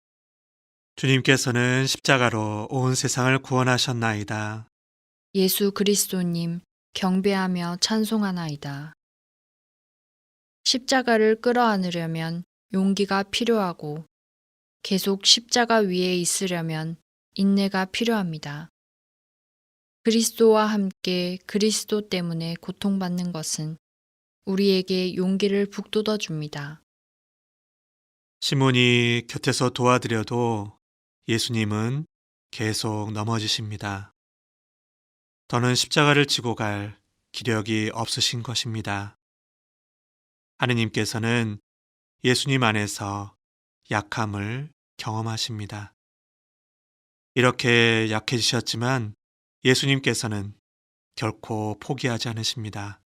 주님께서는 십자가로 온 세상을 구원하셨나이다. 예수 그리스도님 경배하며 찬송하나이다. 십자가를 끌어안으려면 용기가 필요하고 계속 십자가 위에 있으려면 인내가 필요합니다. 그리스도와 함께 그리스도 때문에 고통받는 것은 우리에게 용기를 북돋워 줍니다. 시몬이 곁에서 도와드려도 예수님은 계속 넘어지십니다. 더는 십자가를 지고 갈 기력이 없으신 것입니다. 하느님께서는 예수님 안에서 약함을 경험하십니다. 이렇게 약해지셨지만 예수님께서는 결코 포기하지 않으십니다.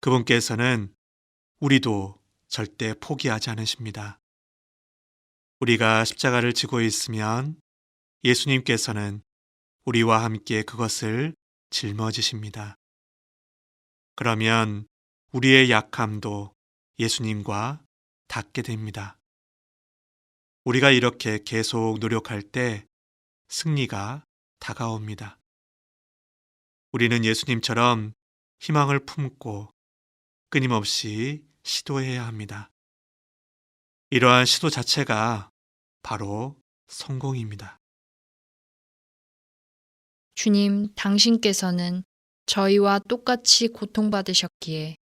그분께서는 우리도 절대 포기하지 않으십니다. 우리가 십자가를 지고 있으면 예수님께서는 우리와 함께 그것을 짊어지십니다. 그러면 우리의 약함도 예수님과 닿게 됩니다. 우리가 이렇게 계속 노력할 때 승리가 다가옵니다. 우리는 예수님처럼 희망을 품고 끊임없이 시도해야 합니다. 이러한 시도 자체가 바로 성공입니다. 주님, 당신께서는 저희와 똑같이 고통받으셨기에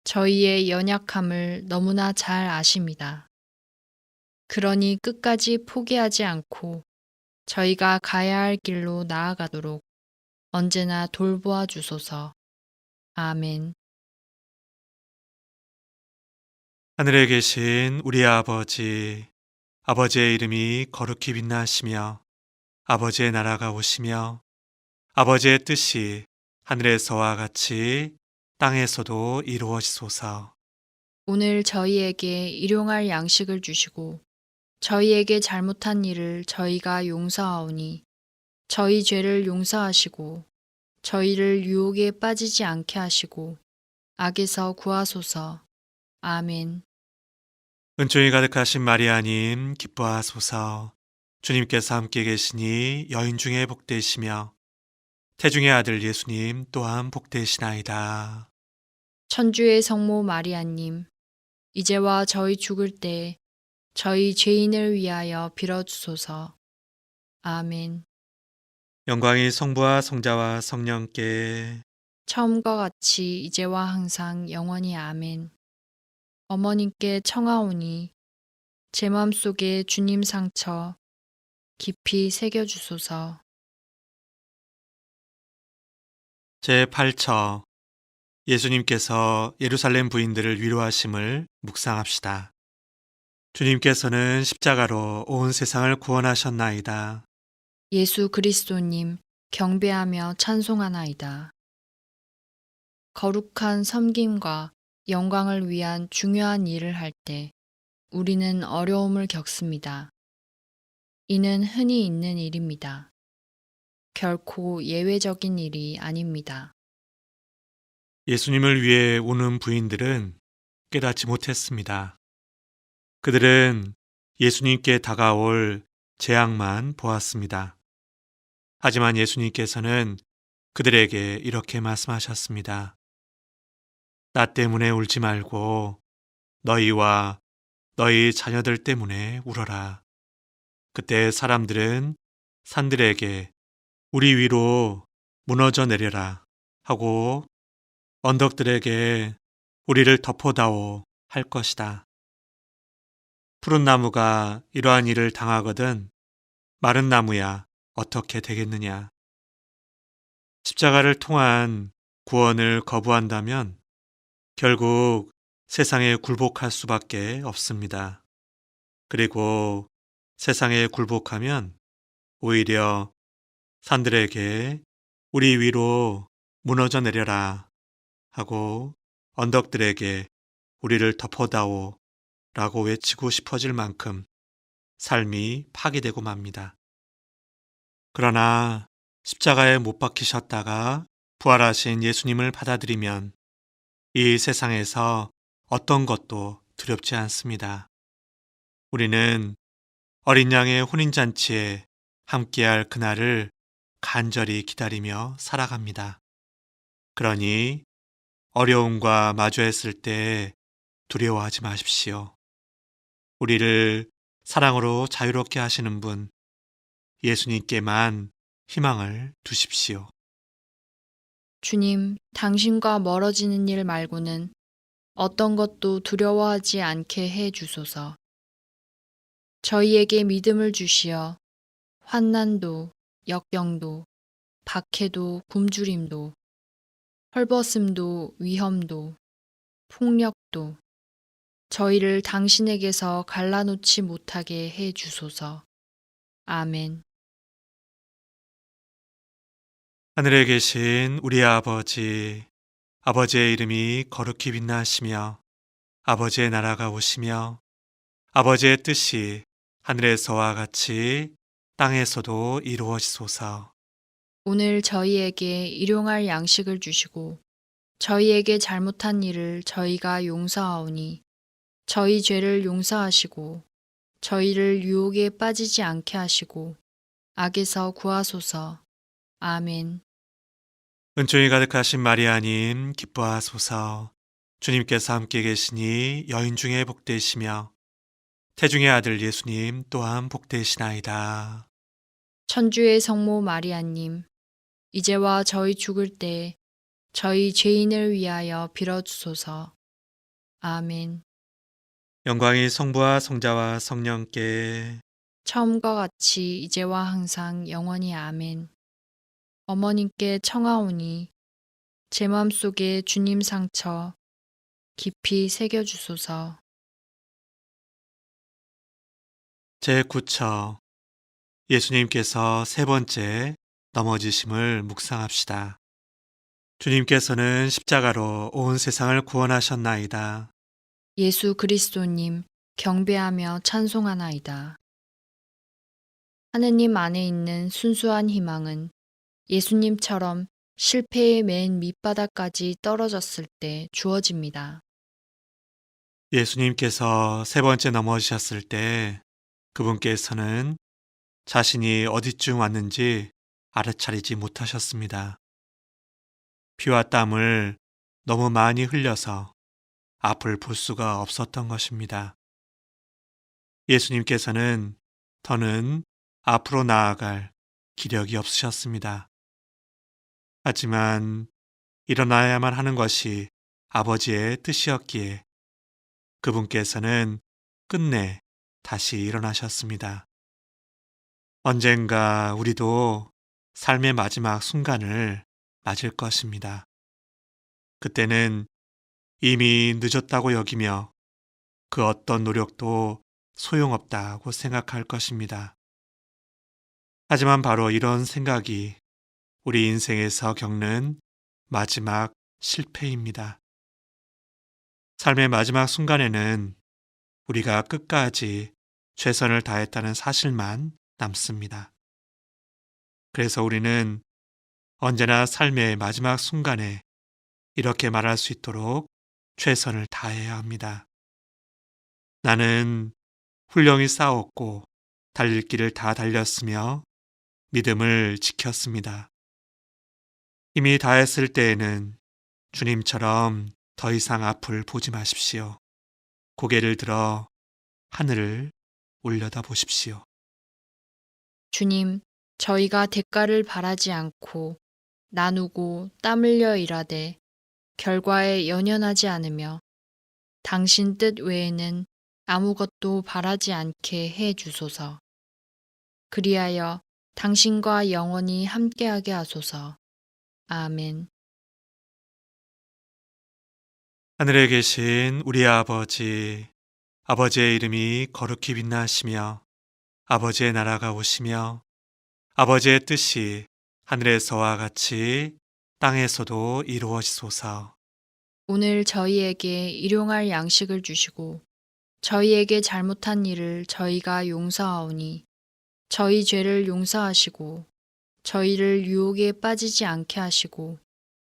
저희의 연약함을 너무나 잘 아십니다. 그러니 끝까지 포기하지 않고 저희가 가야 할 길로 나아가도록 언제나 돌보아 주소서. 아멘. 하늘에 계신 우리 아버지, 아버지의 이름이 거룩히 빛나시며 아버지의 나라가 오시며 아버지의 뜻이 하늘에서와 같이 땅에서도 이루어지소서. 오늘 저희에게 일용할 양식을 주시고 저희에게 잘못한 일을 저희가 용서하오니 저희 죄를 용서하시고 저희를 유혹에 빠지지 않게 하시고 악에서 구하소서. 아멘. 은총이 가득하신 마리아님 기뻐하소서. 주님께서 함께 계시니 여인 중에 복되시며 태중의 아들 예수님 또한 복되시나이다. 천주의 성모 마리아님, 이제와 저희 죽을 때 저희 죄인을 위하여 빌어주소서. 아멘. 영광이 성부와 성자와 성령께 처음과 같이 이제와 항상 영원히 아멘. 어머님께 청하오니 제 맘속에 주님 상처 깊이 새겨주소서. 제8처 예수님께서 예루살렘 부인들을 위로하심을 묵상합시다. 주님께서는 십자가로 온 세상을 구원하셨나이다. 예수 그리스도님 경배하며 찬송하나이다. 거룩한 섬김과 영광을 위한 중요한 일을 할 때 우리는 어려움을 겪습니다. 이는 흔히 있는 일입니다. 결코 예외적인 일이 아닙니다. 예수님을 위해 우는 부인들은 깨닫지 못했습니다. 그들은 예수님께 다가올 재앙만 보았습니다. 하지만 예수님께서는 그들에게 이렇게 말씀하셨습니다. 나 때문에 울지 말고 너희와 너희 자녀들 때문에 울어라. 그때 사람들은 산들에게 우리 위로 무너져 내려라 하고 언덕들에게 우리를 덮어다오 할 것이다. 푸른 나무가 이러한 일을 당하거든 마른 나무야 어떻게 되겠느냐. 십자가를 통한 구원을 거부한다면 결국 세상에 굴복할 수밖에 없습니다. 그리고 세상에 굴복하면 오히려 산들에게 우리 위로 무너져 내려라 하고 언덕들에게 우리를 덮어다오 라고 외치고 싶어질 만큼 삶이 파괴되고 맙니다. 그러나 십자가에 못 박히셨다가 부활하신 예수님을 받아들이면 이 세상에서 어떤 것도 두렵지 않습니다. 우리는 어린 양의 혼인잔치에 함께할 그날을 간절히 기다리며 살아갑니다. 그러니 어려움과 마주했을 때 두려워하지 마십시오. 우리를 사랑으로 자유롭게 하시는 분, 예수님께만 희망을 두십시오. 주님, 당신과 멀어지는 일 말고는 어떤 것도 두려워하지 않게 해 주소서. 저희에게 믿음을 주시어 환난도, 역경도, 박해도, 굶주림도, 헐벗음도, 위험도, 폭력도 저희를 당신에게서 갈라놓지 못하게 해 주소서. 아멘. 하늘에 계신 우리 아버지, 아버지의 이름이 거룩히 빛나시며 아버지의 나라가 오시며 아버지의 뜻이 하늘에서와 같이 땅에서도 이루어지소서. 오늘 저희에게 일용할 양식을 주시고 저희에게 잘못한 일을 저희가 용서하오니 저희 죄를 용서하시고 저희를 유혹에 빠지지 않게 하시고 악에서 구하소서. 아멘. 은총이 가득하신 마리아님 기뻐하소서. 주님께서 함께 계시니 여인 중에 복되시며 태중의 아들 예수님 또한 복되시나이다. 천주의 성모 마리아님, 이제와 저희 죽을 때 저희 죄인을 위하여 빌어주소서. 아멘. 영광이 성부와 성자와 성령께 처음과 같이 이제와 항상 영원히 아멘. 어머님께 청하오니 제 마음속에 주님 상처 깊이 새겨주소서. 제9처 예수님께서 세 번째 넘어지심을 묵상합시다. 주님께서는 십자가로 온 세상을 구원하셨나이다. 예수 그리스도님 경배하며 찬송하나이다. 하느님 안에 있는 순수한 희망은 예수님처럼 실패의 맨 밑바닥까지 떨어졌을 때 주어집니다. 예수님께서 세 번째 넘어지셨을 때 그분께서는 자신이 어디쯤 왔는지 알아차리지 못하셨습니다. 피와 땀을 너무 많이 흘려서 앞을 볼 수가 없었던 것입니다. 예수님께서는 더는 앞으로 나아갈 기력이 없으셨습니다. 하지만 일어나야만 하는 것이 아버지의 뜻이었기에 그분께서는 끝내 다시 일어나셨습니다. 언젠가 우리도 삶의 마지막 순간을 맞을 것입니다. 그때는 이미 늦었다고 여기며 그 어떤 노력도 소용없다고 생각할 것입니다. 하지만 바로 이런 생각이 우리 인생에서 겪는 마지막 실패입니다. 삶의 마지막 순간에는 우리가 끝까지 최선을 다했다는 사실만 남습니다. 그래서 우리는 언제나 삶의 마지막 순간에 이렇게 말할 수 있도록 최선을 다해야 합니다. 나는 훌륭히 싸웠고 달릴 길을 다 달렸으며 믿음을 지켰습니다. 힘이 다했을 때에는 주님처럼 더 이상 앞을 보지 마십시오. 고개를 들어 하늘을 올려다 보십시오. 주님, 저희가 대가를 바라지 않고 나누고 땀 흘려 일하되 결과에 연연하지 않으며 당신 뜻 외에는 아무것도 바라지 않게 해 주소서. 그리하여 당신과 영원히 함께하게 하소서. 아멘. 하늘에 계신 우리 아버지, 아버지의 이름이 거룩히 빛나시며 아버지의 나라가 오시며 아버지의 뜻이 하늘에서와 같이 땅에서도 이루어지소서. 오늘 저희에게 일용할 양식을 주시고 저희에게 잘못한 일을 저희가 용서하오니 저희 죄를 용서하시고 저희를 유혹에 빠지지 않게 하시고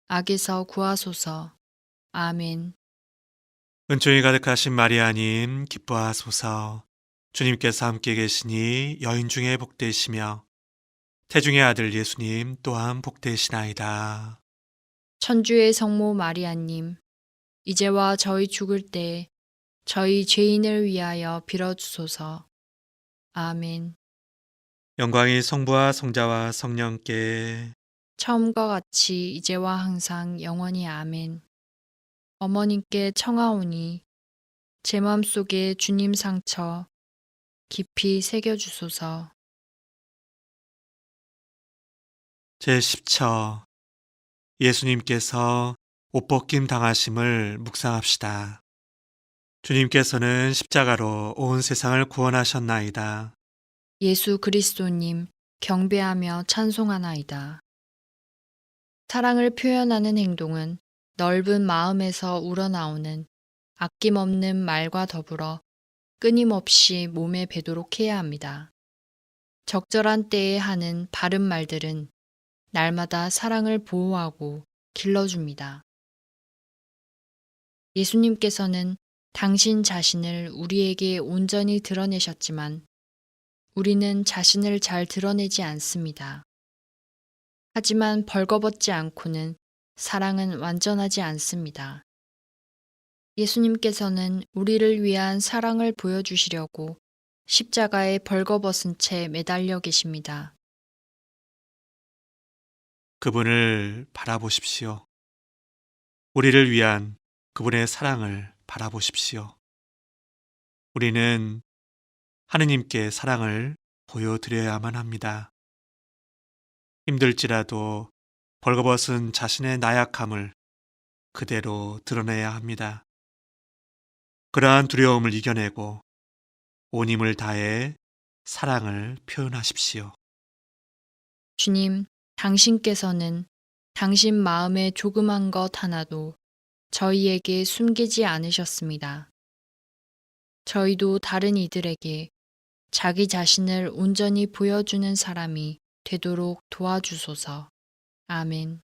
악에서 구하소서. 아멘. 은총이 가득하신 마리아님 기뻐하소서. 주님께서 함께 계시니 여인 중에 복되시며 태중의 아들 예수님 또한 복되시나이다. 천주의 성모 마리아님, 이제와 저희 죽을 때 저희 죄인을 위하여 빌어주소서. 아멘. 영광이 성부와 성자와 성령께 처음과 같이 이제와 항상 영원히 아멘. 어머님께 청하오니 제 맘속에 주님 상처 깊이 새겨주소서. 제10처 예수님께서 옷벗김 당하심을 묵상합시다. 주님께서는 십자가로 온 세상을 구원하셨나이다. 예수 그리스도님 경배하며 찬송하나이다. 사랑을 표현하는 행동은 넓은 마음에서 우러나오는 아낌없는 말과 더불어 끊임없이 몸에 배도록 해야 합니다. 적절한 때에 하는 바른 말들은 날마다 사랑을 보호하고 길러줍니다. 예수님께서는 당신 자신을 우리에게 온전히 드러내셨지만 우리는 자신을 잘 드러내지 않습니다. 하지만 벌거벗지 않고는 사랑은 완전하지 않습니다. 예수님께서는 우리를 위한 사랑을 보여주시려고 십자가에 벌거벗은 채 매달려 계십니다. 그분을 바라보십시오. 우리를 위한 그분의 사랑을 바라보십시오. 우리는 하느님께 사랑을 보여드려야만 합니다. 힘들지라도 벌거벗은 자신의 나약함을 그대로 드러내야 합니다. 그러한 두려움을 이겨내고 온 힘을 다해 사랑을 표현하십시오. 주님, 당신께서는 당신 마음의 조그만 것 하나도 저희에게 숨기지 않으셨습니다. 저희도 다른 이들에게 자기 자신을 온전히 보여주는 사람이 되도록 도와주소서. 아멘.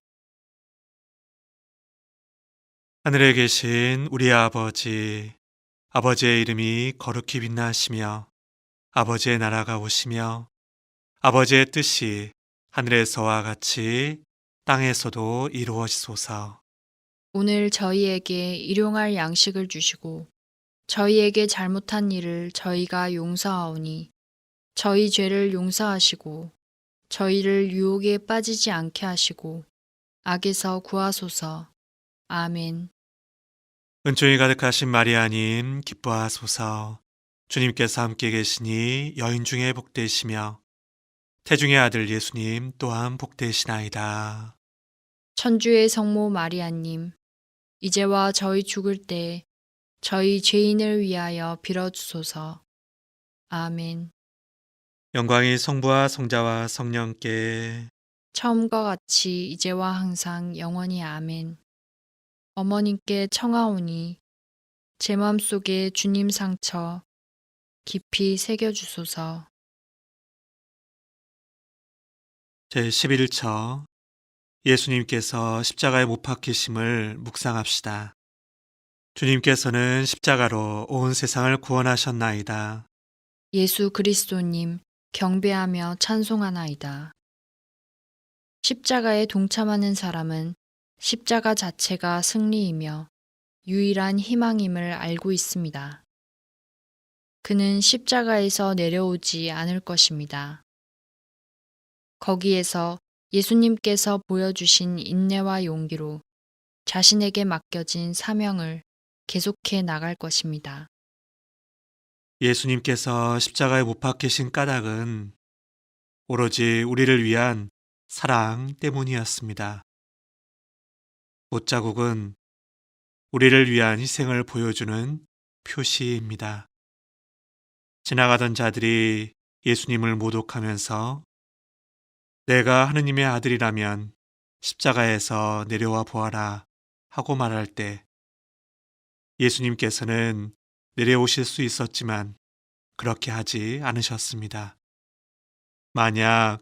하늘에 계신 우리 아버지, 아버지의 이름이 거룩히 빛나시며 아버지의 나라가 오시며 아버지의 뜻이 하늘에서와 같이 땅에서도 이루어지소서. 오늘 저희에게 일용할 양식을 주시고 저희에게 잘못한 일을 저희가 용서하오니 저희 죄를 용서하시고 저희를 유혹에 빠지지 않게 하시고 악에서 구하소서. 아멘. 은총이 가득하신 마리아님 기뻐하소서. 주님께서 함께 계시니 여인 중에 복되시며 태중의 아들 예수님 또한 복되시나이다. 천주의 성모 마리아님, 이제와 저희 죽을 때 저희 죄인을 위하여 빌어주소서. 아멘. 영광이 성부와 성자와 성령께 처음과 같이 이제와 항상 영원히 아멘. 어머님께 청하오니 제 맘속에 주님 상처 깊이 새겨주소서. 제11처 예수님께서 십자가에 못 박히심을 묵상합시다. 주님께서는 십자가로 온 세상을 구원하셨나이다. 예수 그리스도님 경배하며 찬송하나이다. 십자가에 동참하는 사람은 십자가 자체가 승리이며 유일한 희망임을 알고 있습니다. 그는 십자가에서 내려오지 않을 것입니다. 거기에서 예수님께서 보여주신 인내와 용기로 자신에게 맡겨진 사명을 계속해 나갈 것입니다. 예수님께서 십자가에 못 박히신 까닭은 오로지 우리를 위한 사랑 때문이었습니다. 못자국은 우리를 위한 희생을 보여주는 표시입니다. 지나가던 자들이 예수님을 모독하면서 내가 하느님의 아들이라면 십자가에서 내려와 보아라 하고 말할 때 예수님께서는 내려오실 수 있었지만 그렇게 하지 않으셨습니다. 만약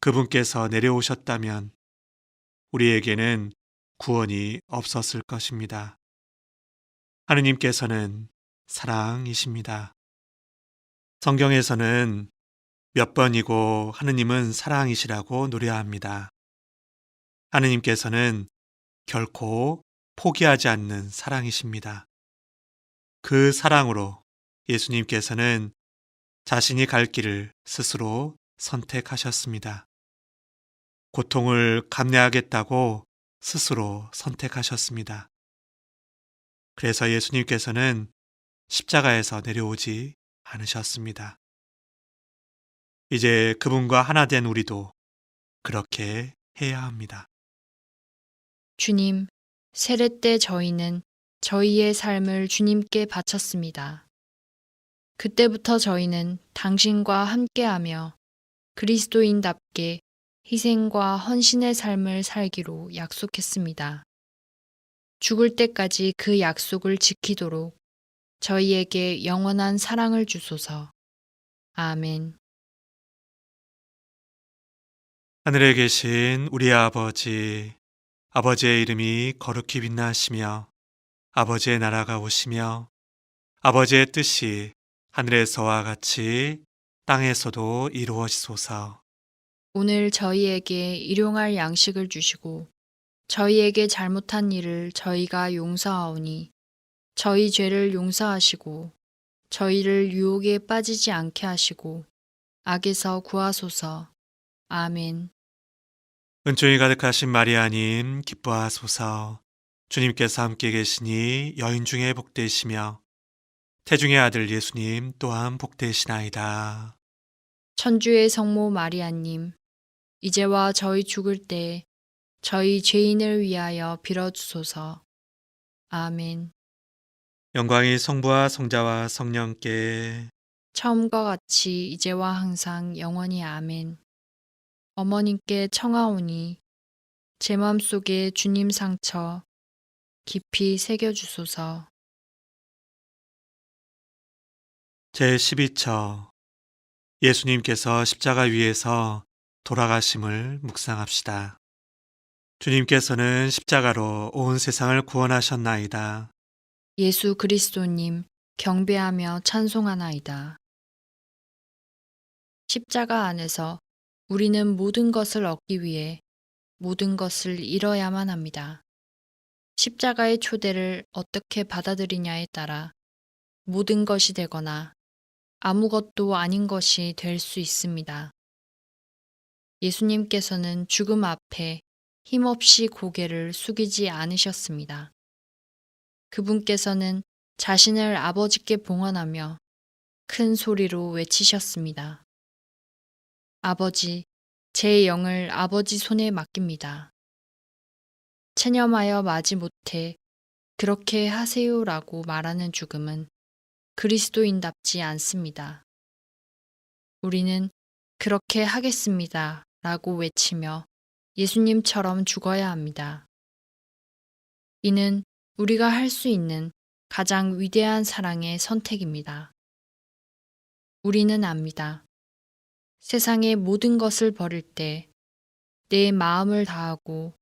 그분께서 내려오셨다면 우리에게는 구원이 없었을 것입니다. 하느님께서는 사랑이십니다. 성경에서는 몇 번이고 하느님은 사랑이시라고 노래합니다. 하느님께서는 결코 포기하지 않는 사랑이십니다. 그 사랑으로 예수님께서는 자신이 갈 길을 스스로 선택하셨습니다. 고통을 감내하겠다고 스스로 선택하셨습니다. 그래서 예수님께서는 십자가에서 내려오지 않으셨습니다. 이제 그분과 하나 된 우리도 그렇게 해야 합니다. 주님, 세례 때 저희는 저희의 삶을 주님께 바쳤습니다. 그때부터 저희는 당신과 함께하며 그리스도인답게 희생과 헌신의 삶을 살기로 약속했습니다. 죽을 때까지 그 약속을 지키도록 저희에게 영원한 사랑을 주소서. 아멘. 하늘에 계신 우리 아버지, 아버지의 이름이 거룩히 빛나시며 아버지의 나라가 오시며 아버지의 뜻이 하늘에서와 같이 땅에서도 이루어지소서. 오늘 저희에게 일용할 양식을 주시고 저희에게 잘못한 일을 저희가 용서하오니 저희 죄를 용서하시고 저희를 유혹에 빠지지 않게 하시고 악에서 구하소서. 아멘. 은총이 가득하신 마리아님 기뻐하소서. 주님께서 함께 계시니 여인 중에 복되시며 태중의 아들 예수님 또한 복되시나이다. 천주의 성모 마리아님, 이제와 저희 죽을 때 저희 죄인을 위하여 빌어주소서. 아멘. 영광이 성부와 성자와 성령께 처음과 같이 이제와 항상 영원히 아멘. 어머님께 청하오니 제 맘속에 주님 상처 깊이 새겨주소서. 제12처 예수님께서 십자가 위에서 돌아가심을 묵상합시다. 주님께서는 십자가로 온 세상을 구원하셨나이다. 예수 그리스도님 경배하며 찬송하나이다. 십자가 안에서 우리는 모든 것을 얻기 위해 모든 것을 잃어야만 합니다. 십자가의 초대를 어떻게 받아들이냐에 따라 모든 것이 되거나 아무것도 아닌 것이 될 수 있습니다. 예수님께서는 죽음 앞에 힘없이 고개를 숙이지 않으셨습니다. 그분께서는 자신을 아버지께 봉헌하며 큰 소리로 외치셨습니다. 아버지, 제 영을 아버지 손에 맡깁니다. 체념하여 마지 못해 그렇게 하세요라고 말하는 죽음은 그리스도인답지 않습니다. 우리는 그렇게 하겠습니다 라고 외치며 예수님처럼 죽어야 합니다. 이는 우리가 할 수 있는 가장 위대한 사랑의 선택입니다. 우리는 압니다. 세상의 모든 것을 버릴 때 내 마음을 다하고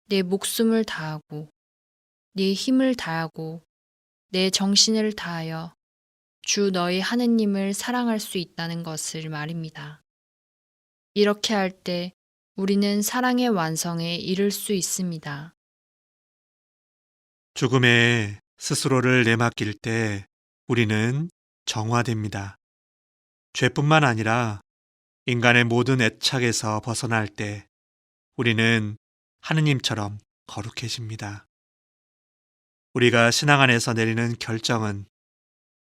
내 목숨을 다하고 내 힘을 다하고 내 정신을 다하여 주 너희 하느님을 사랑할 수 있다는 것을 말입니다. 이렇게 할 때 우리는 사랑의 완성에 이를 수 있습니다. 죽음에 스스로를 내맡길 때 우리는 정화됩니다. 죄뿐만 아니라 인간의 모든 애착에서 벗어날 때 우리는 하느님처럼 거룩해집니다. 우리가 신앙 안에서 내리는 결정은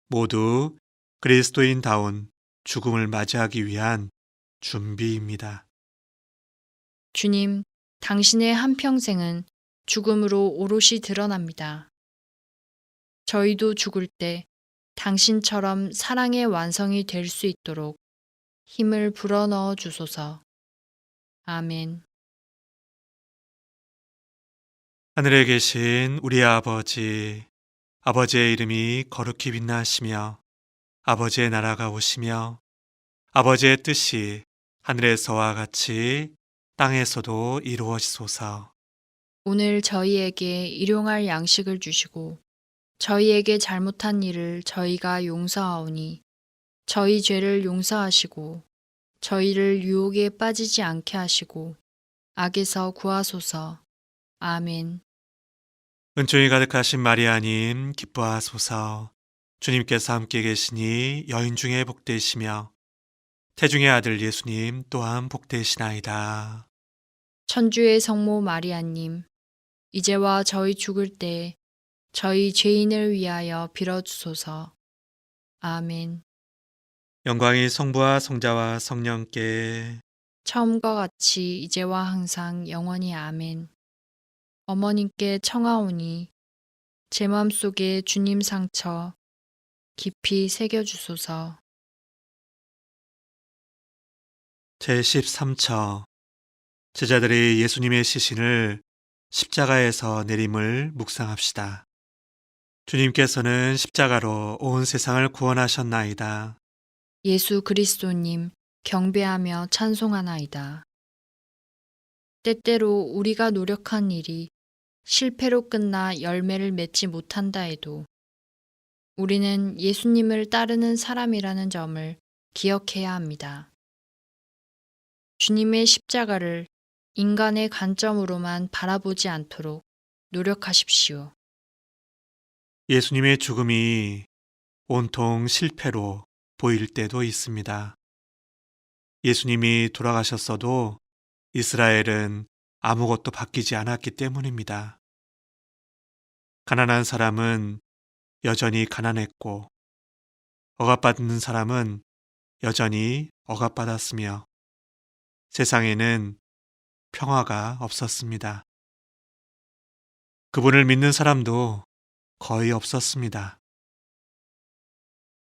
모두 그리스도인다운 죽음을 맞이하기 위한 준비입니다. 주님, 당신의 한평생은 죽음으로 오롯이 드러납니다. 저희도 죽을 때 당신처럼 사랑의 완성이 될 수 있도록 힘을 불어넣어 주소서. 아멘. 하늘에 계신 우리 아버지, 아버지의 이름이 거룩히 빛나시며 아버지의 나라가 오시며 아버지의 뜻이 하늘에서와 같이 땅에서도 이루어지소서. 오늘 저희에게 일용할 양식을 주시고 저희에게 잘못한 일을 저희가 용서하오니 저희 죄를 용서하시고 저희를 유혹에 빠지지 않게 하시고 악에서 구하소서. 아멘. 은총이 가득하신 마리아님 기뻐하소서. 주님께서 함께 계시니 여인 중에 복되시며 태중의 아들 예수님 또한 복되시나이다. 천주의 성모 마리아님, 이제와 저희 죽을 때 저희 죄인을 위하여 빌어주소서. 아멘. 영광이 성부와 성자와 성령께 처음과 같이 이제와 항상 영원히 아멘. 어머님께 청하오니 제 맘속에 주님 상처 깊이 새겨주소서. 제13처 제자들이 예수님의 시신을 십자가에서 내림을 묵상합시다. 주님께서는 십자가로 온 세상을 구원하셨나이다. 예수 그리스도님 경배하며 찬송하나이다. 때때로 우리가 노력한 일이 실패로 끝나 열매를 맺지 못한다 해도 우리는 예수님을 따르는 사람이라는 점을 기억해야 합니다. 주님의 십자가를 인간의 관점으로만 바라보지 않도록 노력하십시오. 예수님의 죽음이 온통 실패로 보일 때도 있습니다. 예수님이 돌아가셨어도 이스라엘은 아무것도 바뀌지 않았기 때문입니다. 가난한 사람은 여전히 가난했고, 억압받는 사람은 여전히 억압받았으며, 세상에는 평화가 없었습니다. 그분을 믿는 사람도 거의 없었습니다.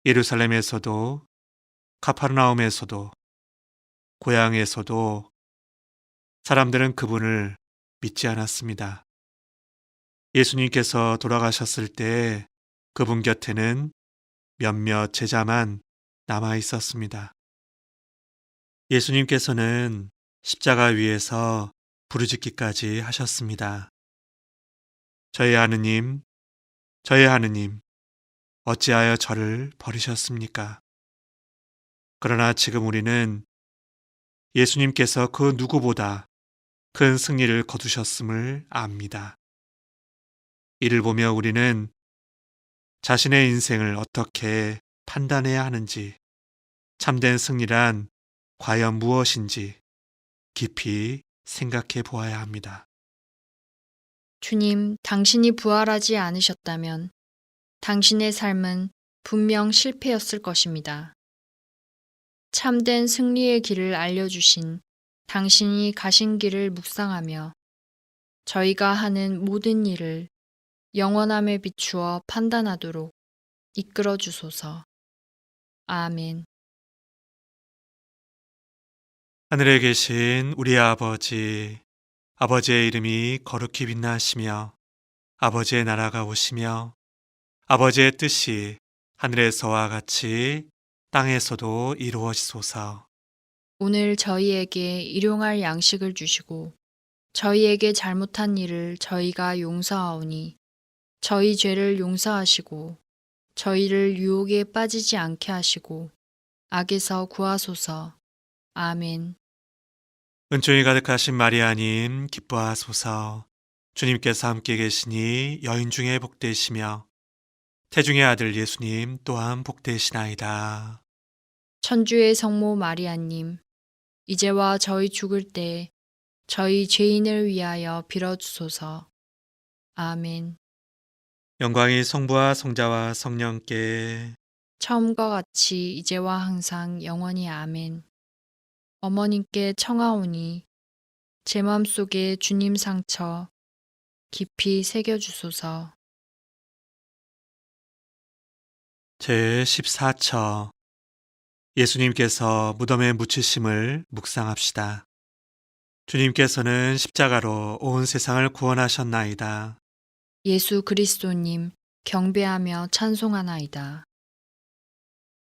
예루살렘에서도, 카파르나움에서도, 고향에서도 사람들은 그분을 믿지 않았습니다. 예수님께서 돌아가셨을 때 그분 곁에는 몇몇 제자만 남아 있었습니다. 예수님께서는 십자가 위에서 부르짖기까지 하셨습니다. 저의 하느님, 저의 하느님, 어찌하여 저를 버리셨습니까? 그러나 지금 우리는 예수님께서 그 누구보다 큰 승리를 거두셨음을 압니다. 이를 보며 우리는 자신의 인생을 어떻게 판단해야 하는지, 참된 승리란 과연 무엇인지 깊이 생각해 보아야 합니다. 주님, 당신이 부활하지 않으셨다면 당신의 삶은 분명 실패였을 것입니다. 참된 승리의 길을 알려주신 당신이 가신 길을 묵상하며 저희가 하는 모든 일을 영원함에 비추어 판단하도록 이끌어 주소서. 아멘. 하늘에 계신 우리 아버지, 아버지의 이름이 거룩히 빛나시며 아버지의 나라가 오시며 아버지의 뜻이 하늘에서와 같이 땅에서도 이루어지소서. 오늘 저희에게 일용할 양식을 주시고 저희에게 잘못한 일을 저희가 용서하오니 저희 죄를 용서하시고 저희를 유혹에 빠지지 않게 하시고 악에서 구하소서. 아멘. 은총이 가득하신 마리아님 기뻐하소서. 주님께서 함께 계시니 여인 중에 복되시며 태중의 아들 예수님 또한 복되시나이다. 천주의 성모 마리아님, 이제와 저희 죽을 때 저희 죄인을 위하여 빌어주소서. 아멘. 영광이 성부와 성자와 성령께 처음과 같이 이제와 항상 영원히 아멘. 어머님께 청하오니 제 맘속에 주님 상처 깊이 새겨주소서. 제14처 예수님께서 무덤에 묻히심을 묵상합시다. 주님께서는 십자가로 온 세상을 구원하셨나이다. 예수 그리스도님 경배하며 찬송하나이다.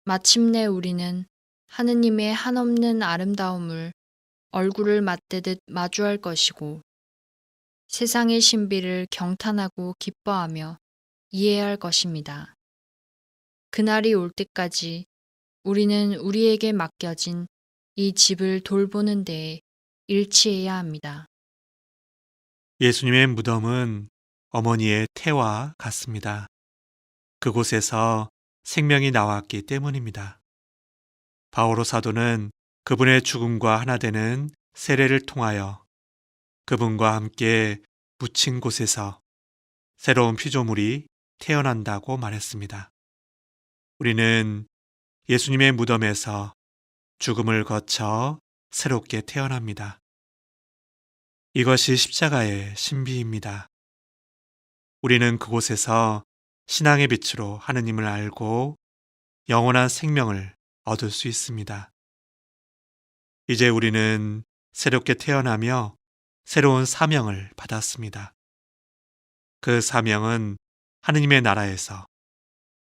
마침내 우리는 하느님의 한없는 아름다움을 얼굴을 맞대듯 마주할 것이고 세상의 신비를 경탄하고 기뻐하며 이해할 것입니다. 그날이 올 때까지 우리는 우리에게 맡겨진 이 집을 돌보는 데에 일치해야 합니다. 예수님의 무덤은 어머니의 태와 같습니다. 그곳에서 생명이 나왔기 때문입니다. 바오로 사도는 그분의 죽음과 하나 되는 세례를 통하여 그분과 함께 묻힌 곳에서 새로운 피조물이 태어난다고 말했습니다. 우리는 예수님의 무덤에서 죽음을 거쳐 새롭게 태어납니다. 이것이 십자가의 신비입니다. 우리는 그곳에서 신앙의 빛으로 하느님을 알고 영원한 생명을 얻을 수 있습니다. 이제 우리는 새롭게 태어나며 새로운 사명을 받았습니다. 그 사명은 하느님의 나라에서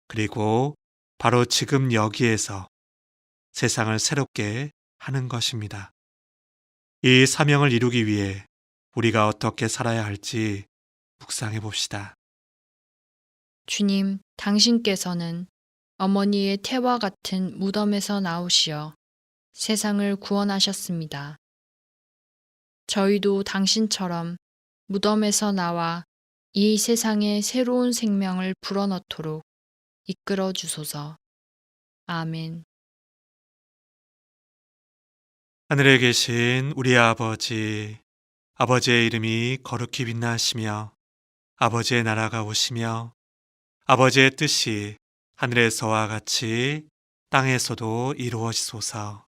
그리고 바로 지금 여기에서 세상을 새롭게 하는 것입니다. 이 사명을 이루기 위해 우리가 어떻게 살아야 할지 묵상해 봅시다. 주님, 당신께서는 어머니의 태와 같은 무덤에서 나오시어 세상을 구원하셨습니다. 저희도 당신처럼 무덤에서 나와 이 세상에 새로운 생명을 불어넣도록 이끌어 주소서. 아멘. 하늘에 계신 우리 아버지, 아버지의 이름이 거룩히 빛나시며 아버지의 나라가 오시며 아버지의 뜻이 하늘에서와 같이 땅에서도 이루어지소서.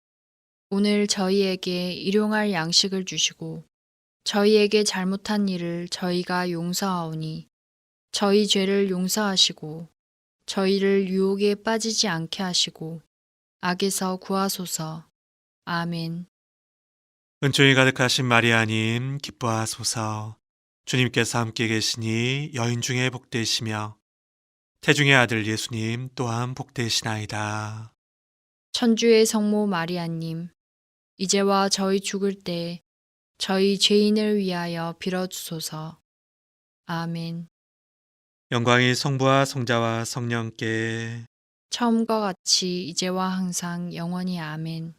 오늘 저희에게 일용할 양식을 주시고 저희에게 잘못한 일을 저희가 용서하오니 저희 죄를 용서하시고 저희를 유혹에 빠지지 않게 하시고 악에서 구하소서. 아멘. 은총이 가득하신 마리아님 기뻐하소서. 주님께서 함께 계시니 여인 중에 복되시며 태중의 아들 예수님 또한 복되시나이다. 천주의 성모 마리아님, 이제와 저희 죽을 때 저희 죄인을 위하여 빌어주소서. 아멘. 영광이 성부와 성자와 성령께 처음과 같이 이제와 항상 영원히 아멘.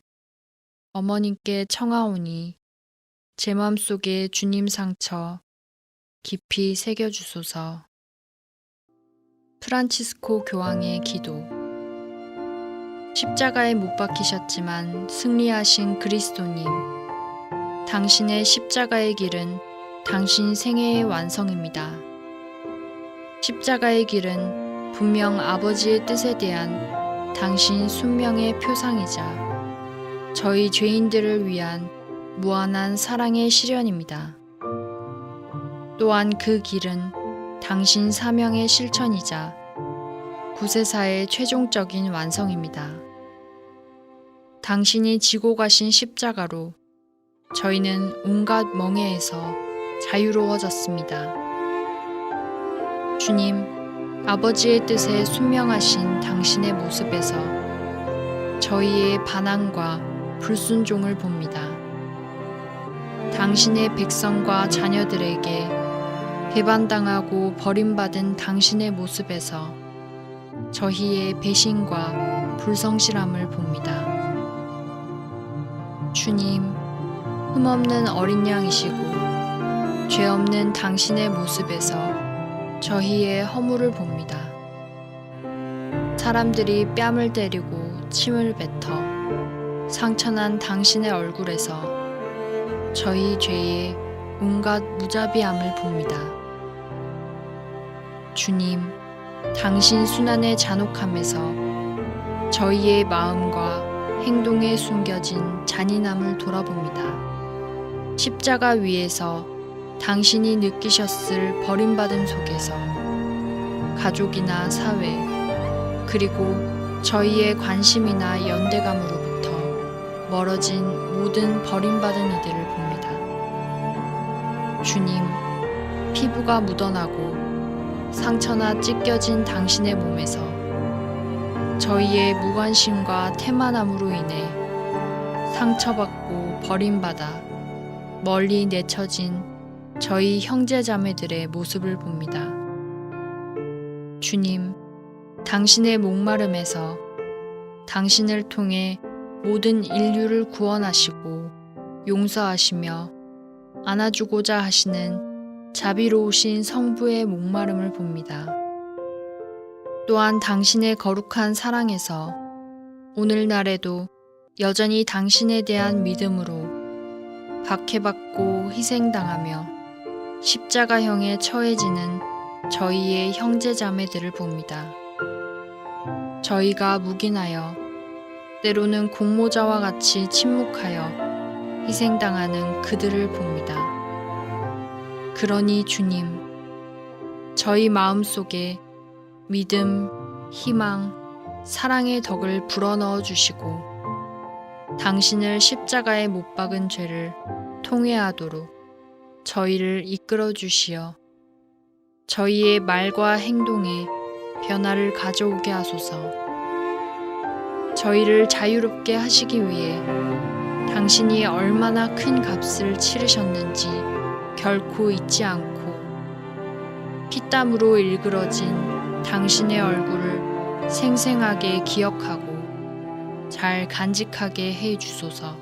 어머님께 청하오니 제 맘속에 주님 상처 깊이 새겨주소서. 프란치스코 교황의 기도. 십자가에 못 박히셨지만 승리하신 그리스도님, 당신의 십자가의 길은 당신 생애의 완성입니다. 십자가의 길은 분명 아버지의 뜻에 대한 당신 순명의 표상이자 저희 죄인들을 위한 무한한 사랑의 실현입니다. 또한 그 길은 당신 사명의 실천이자 구세사의 최종적인 완성입니다. 당신이 지고 가신 십자가로 저희는 온갖 멍에에서 자유로워졌습니다. 주님, 아버지의 뜻에 순명하신 당신의 모습에서 저희의 반항과 불순종을 봅니다. 당신의 백성과 자녀들에게 배반당하고 버림받은 당신의 모습에서 저희의 배신과 불성실함을 봅니다. 주님, 흠없는 어린 양이시고 죄 없는 당신의 모습에서 저희의 허물을 봅니다. 사람들이 뺨을 때리고 침을 뱉어 상처난 당신의 얼굴에서 저희 죄의 온갖 무자비함을 봅니다. 주님, 당신 순환의 잔혹함에서 저희의 마음과 행동에 숨겨진 잔인함을 돌아봅니다. 십자가 위에서 당신이 느끼셨을 버림받음 속에서 가족이나 사회, 그리고 저희의 관심이나 연대감으로부터 멀어진 모든 버림받은 이들을 봅니다. 주님, 피부가 묻어나고 상처나 찢겨진 당신의 몸에서 저희의 무관심과 태만함으로 인해 상처받고 버림받아 멀리 내쳐진 저희 형제자매들의 모습을 봅니다. 주님, 당신의 목마름에서 당신을 통해 모든 인류를 구원하시고 용서하시며 안아주고자 하시는 자비로우신 성부의 목마름을 봅니다. 또한 당신의 거룩한 사랑에서 오늘날에도 여전히 당신에 대한 믿음으로 박해받고 희생당하며 십자가형에 처해지는 저희의 형제자매들을 봅니다. 저희가 묵인하여 때로는 공모자와 같이 침묵하여 희생당하는 그들을 봅니다. 그러니 주님, 저희 마음속에 믿음, 희망, 사랑의 덕을 불어넣어 주시고 당신을 십자가에 못 박은 죄를 통회하도록 저희를 이끌어 주시어 저희의 말과 행동에 변화를 가져오게 하소서. 저희를 자유롭게 하시기 위해 당신이 얼마나 큰 값을 치르셨는지 결코 잊지 않고 피땀으로 일그러진 당신의 얼굴을 생생하게 기억하고 잘 간직하게 해 주소서.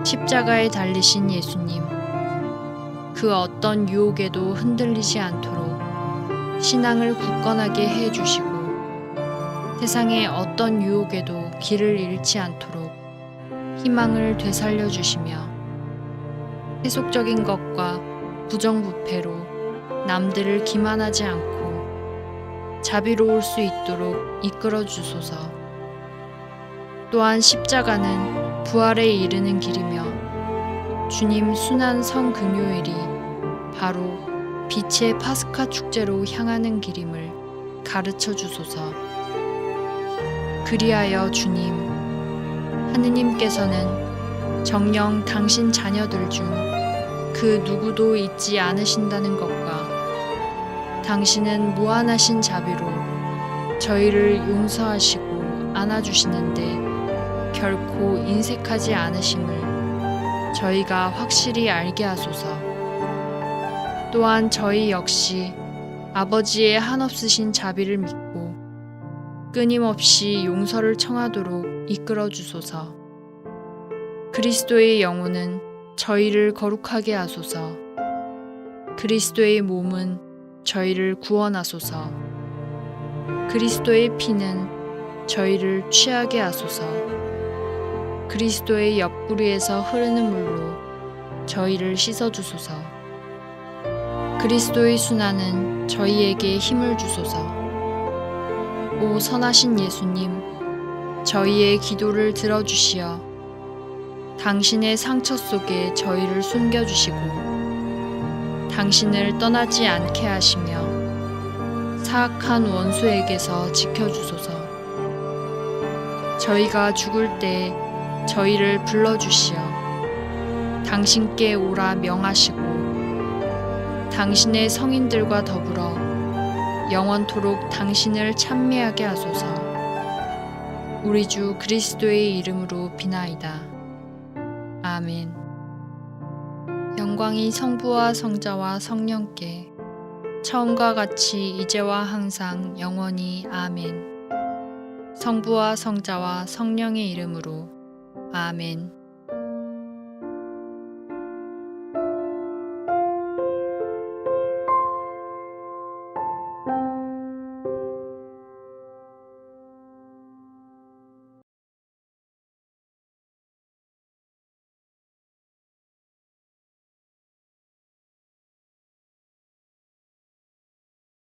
십자가에 달리신 예수님, 그 어떤 유혹에도 흔들리지 않도록 신앙을 굳건하게 해 주시고 세상의 어떤 유혹에도 길을 잃지 않도록 희망을 되살려 주시며 세속적인 것과 부정부패로 남들을 기만하지 않고 자비로울 수 있도록 이끌어 주소서. 또한 십자가는 부활에 이르는 길이며 주님 순환 성금요일이 바로 빛의 파스카 축제로 향하는 길임을 가르쳐 주소서. 그리하여 주님, 하느님께서는 정녕 당신 자녀들 중 그 누구도 잊지 않으신다는 것과 당신은 무한하신 자비로 저희를 용서하시고 안아주시는데 결코 인색하지 않으심을 저희가 확실히 알게 하소서. 또한 저희 역시 아버지의 한없으신 자비를 믿고 끊임없이 용서를 청하도록 이끌어 주소서. 그리스도의 영혼은 저희를 거룩하게 하소서. 그리스도의 몸은 저희를 구원하소서. 그리스도의 피는 저희를 취하게 하소서. 그리스도의 옆구리에서 흐르는 물로 저희를 씻어주소서. 그리스도의 순환은 저희에게 힘을 주소서. 오 선하신 예수님, 저희의 기도를 들어주시어 당신의 상처 속에 저희를 숨겨주시고 당신을 떠나지 않게 하시며 사악한 원수에게서 지켜주소서. 저희가 죽을 때 저희를 불러주시어 당신께 오라 명하시고 당신의 성인들과 더불어 영원토록 당신을 찬미하게 하소서. 우리 주 그리스도의 이름으로 비나이다. 아멘. 영광이 성부와 성자와 성령께 처음과 같이 이제와 항상 영원히 아멘. 성부와 성자와 성령의 이름으로 아멘.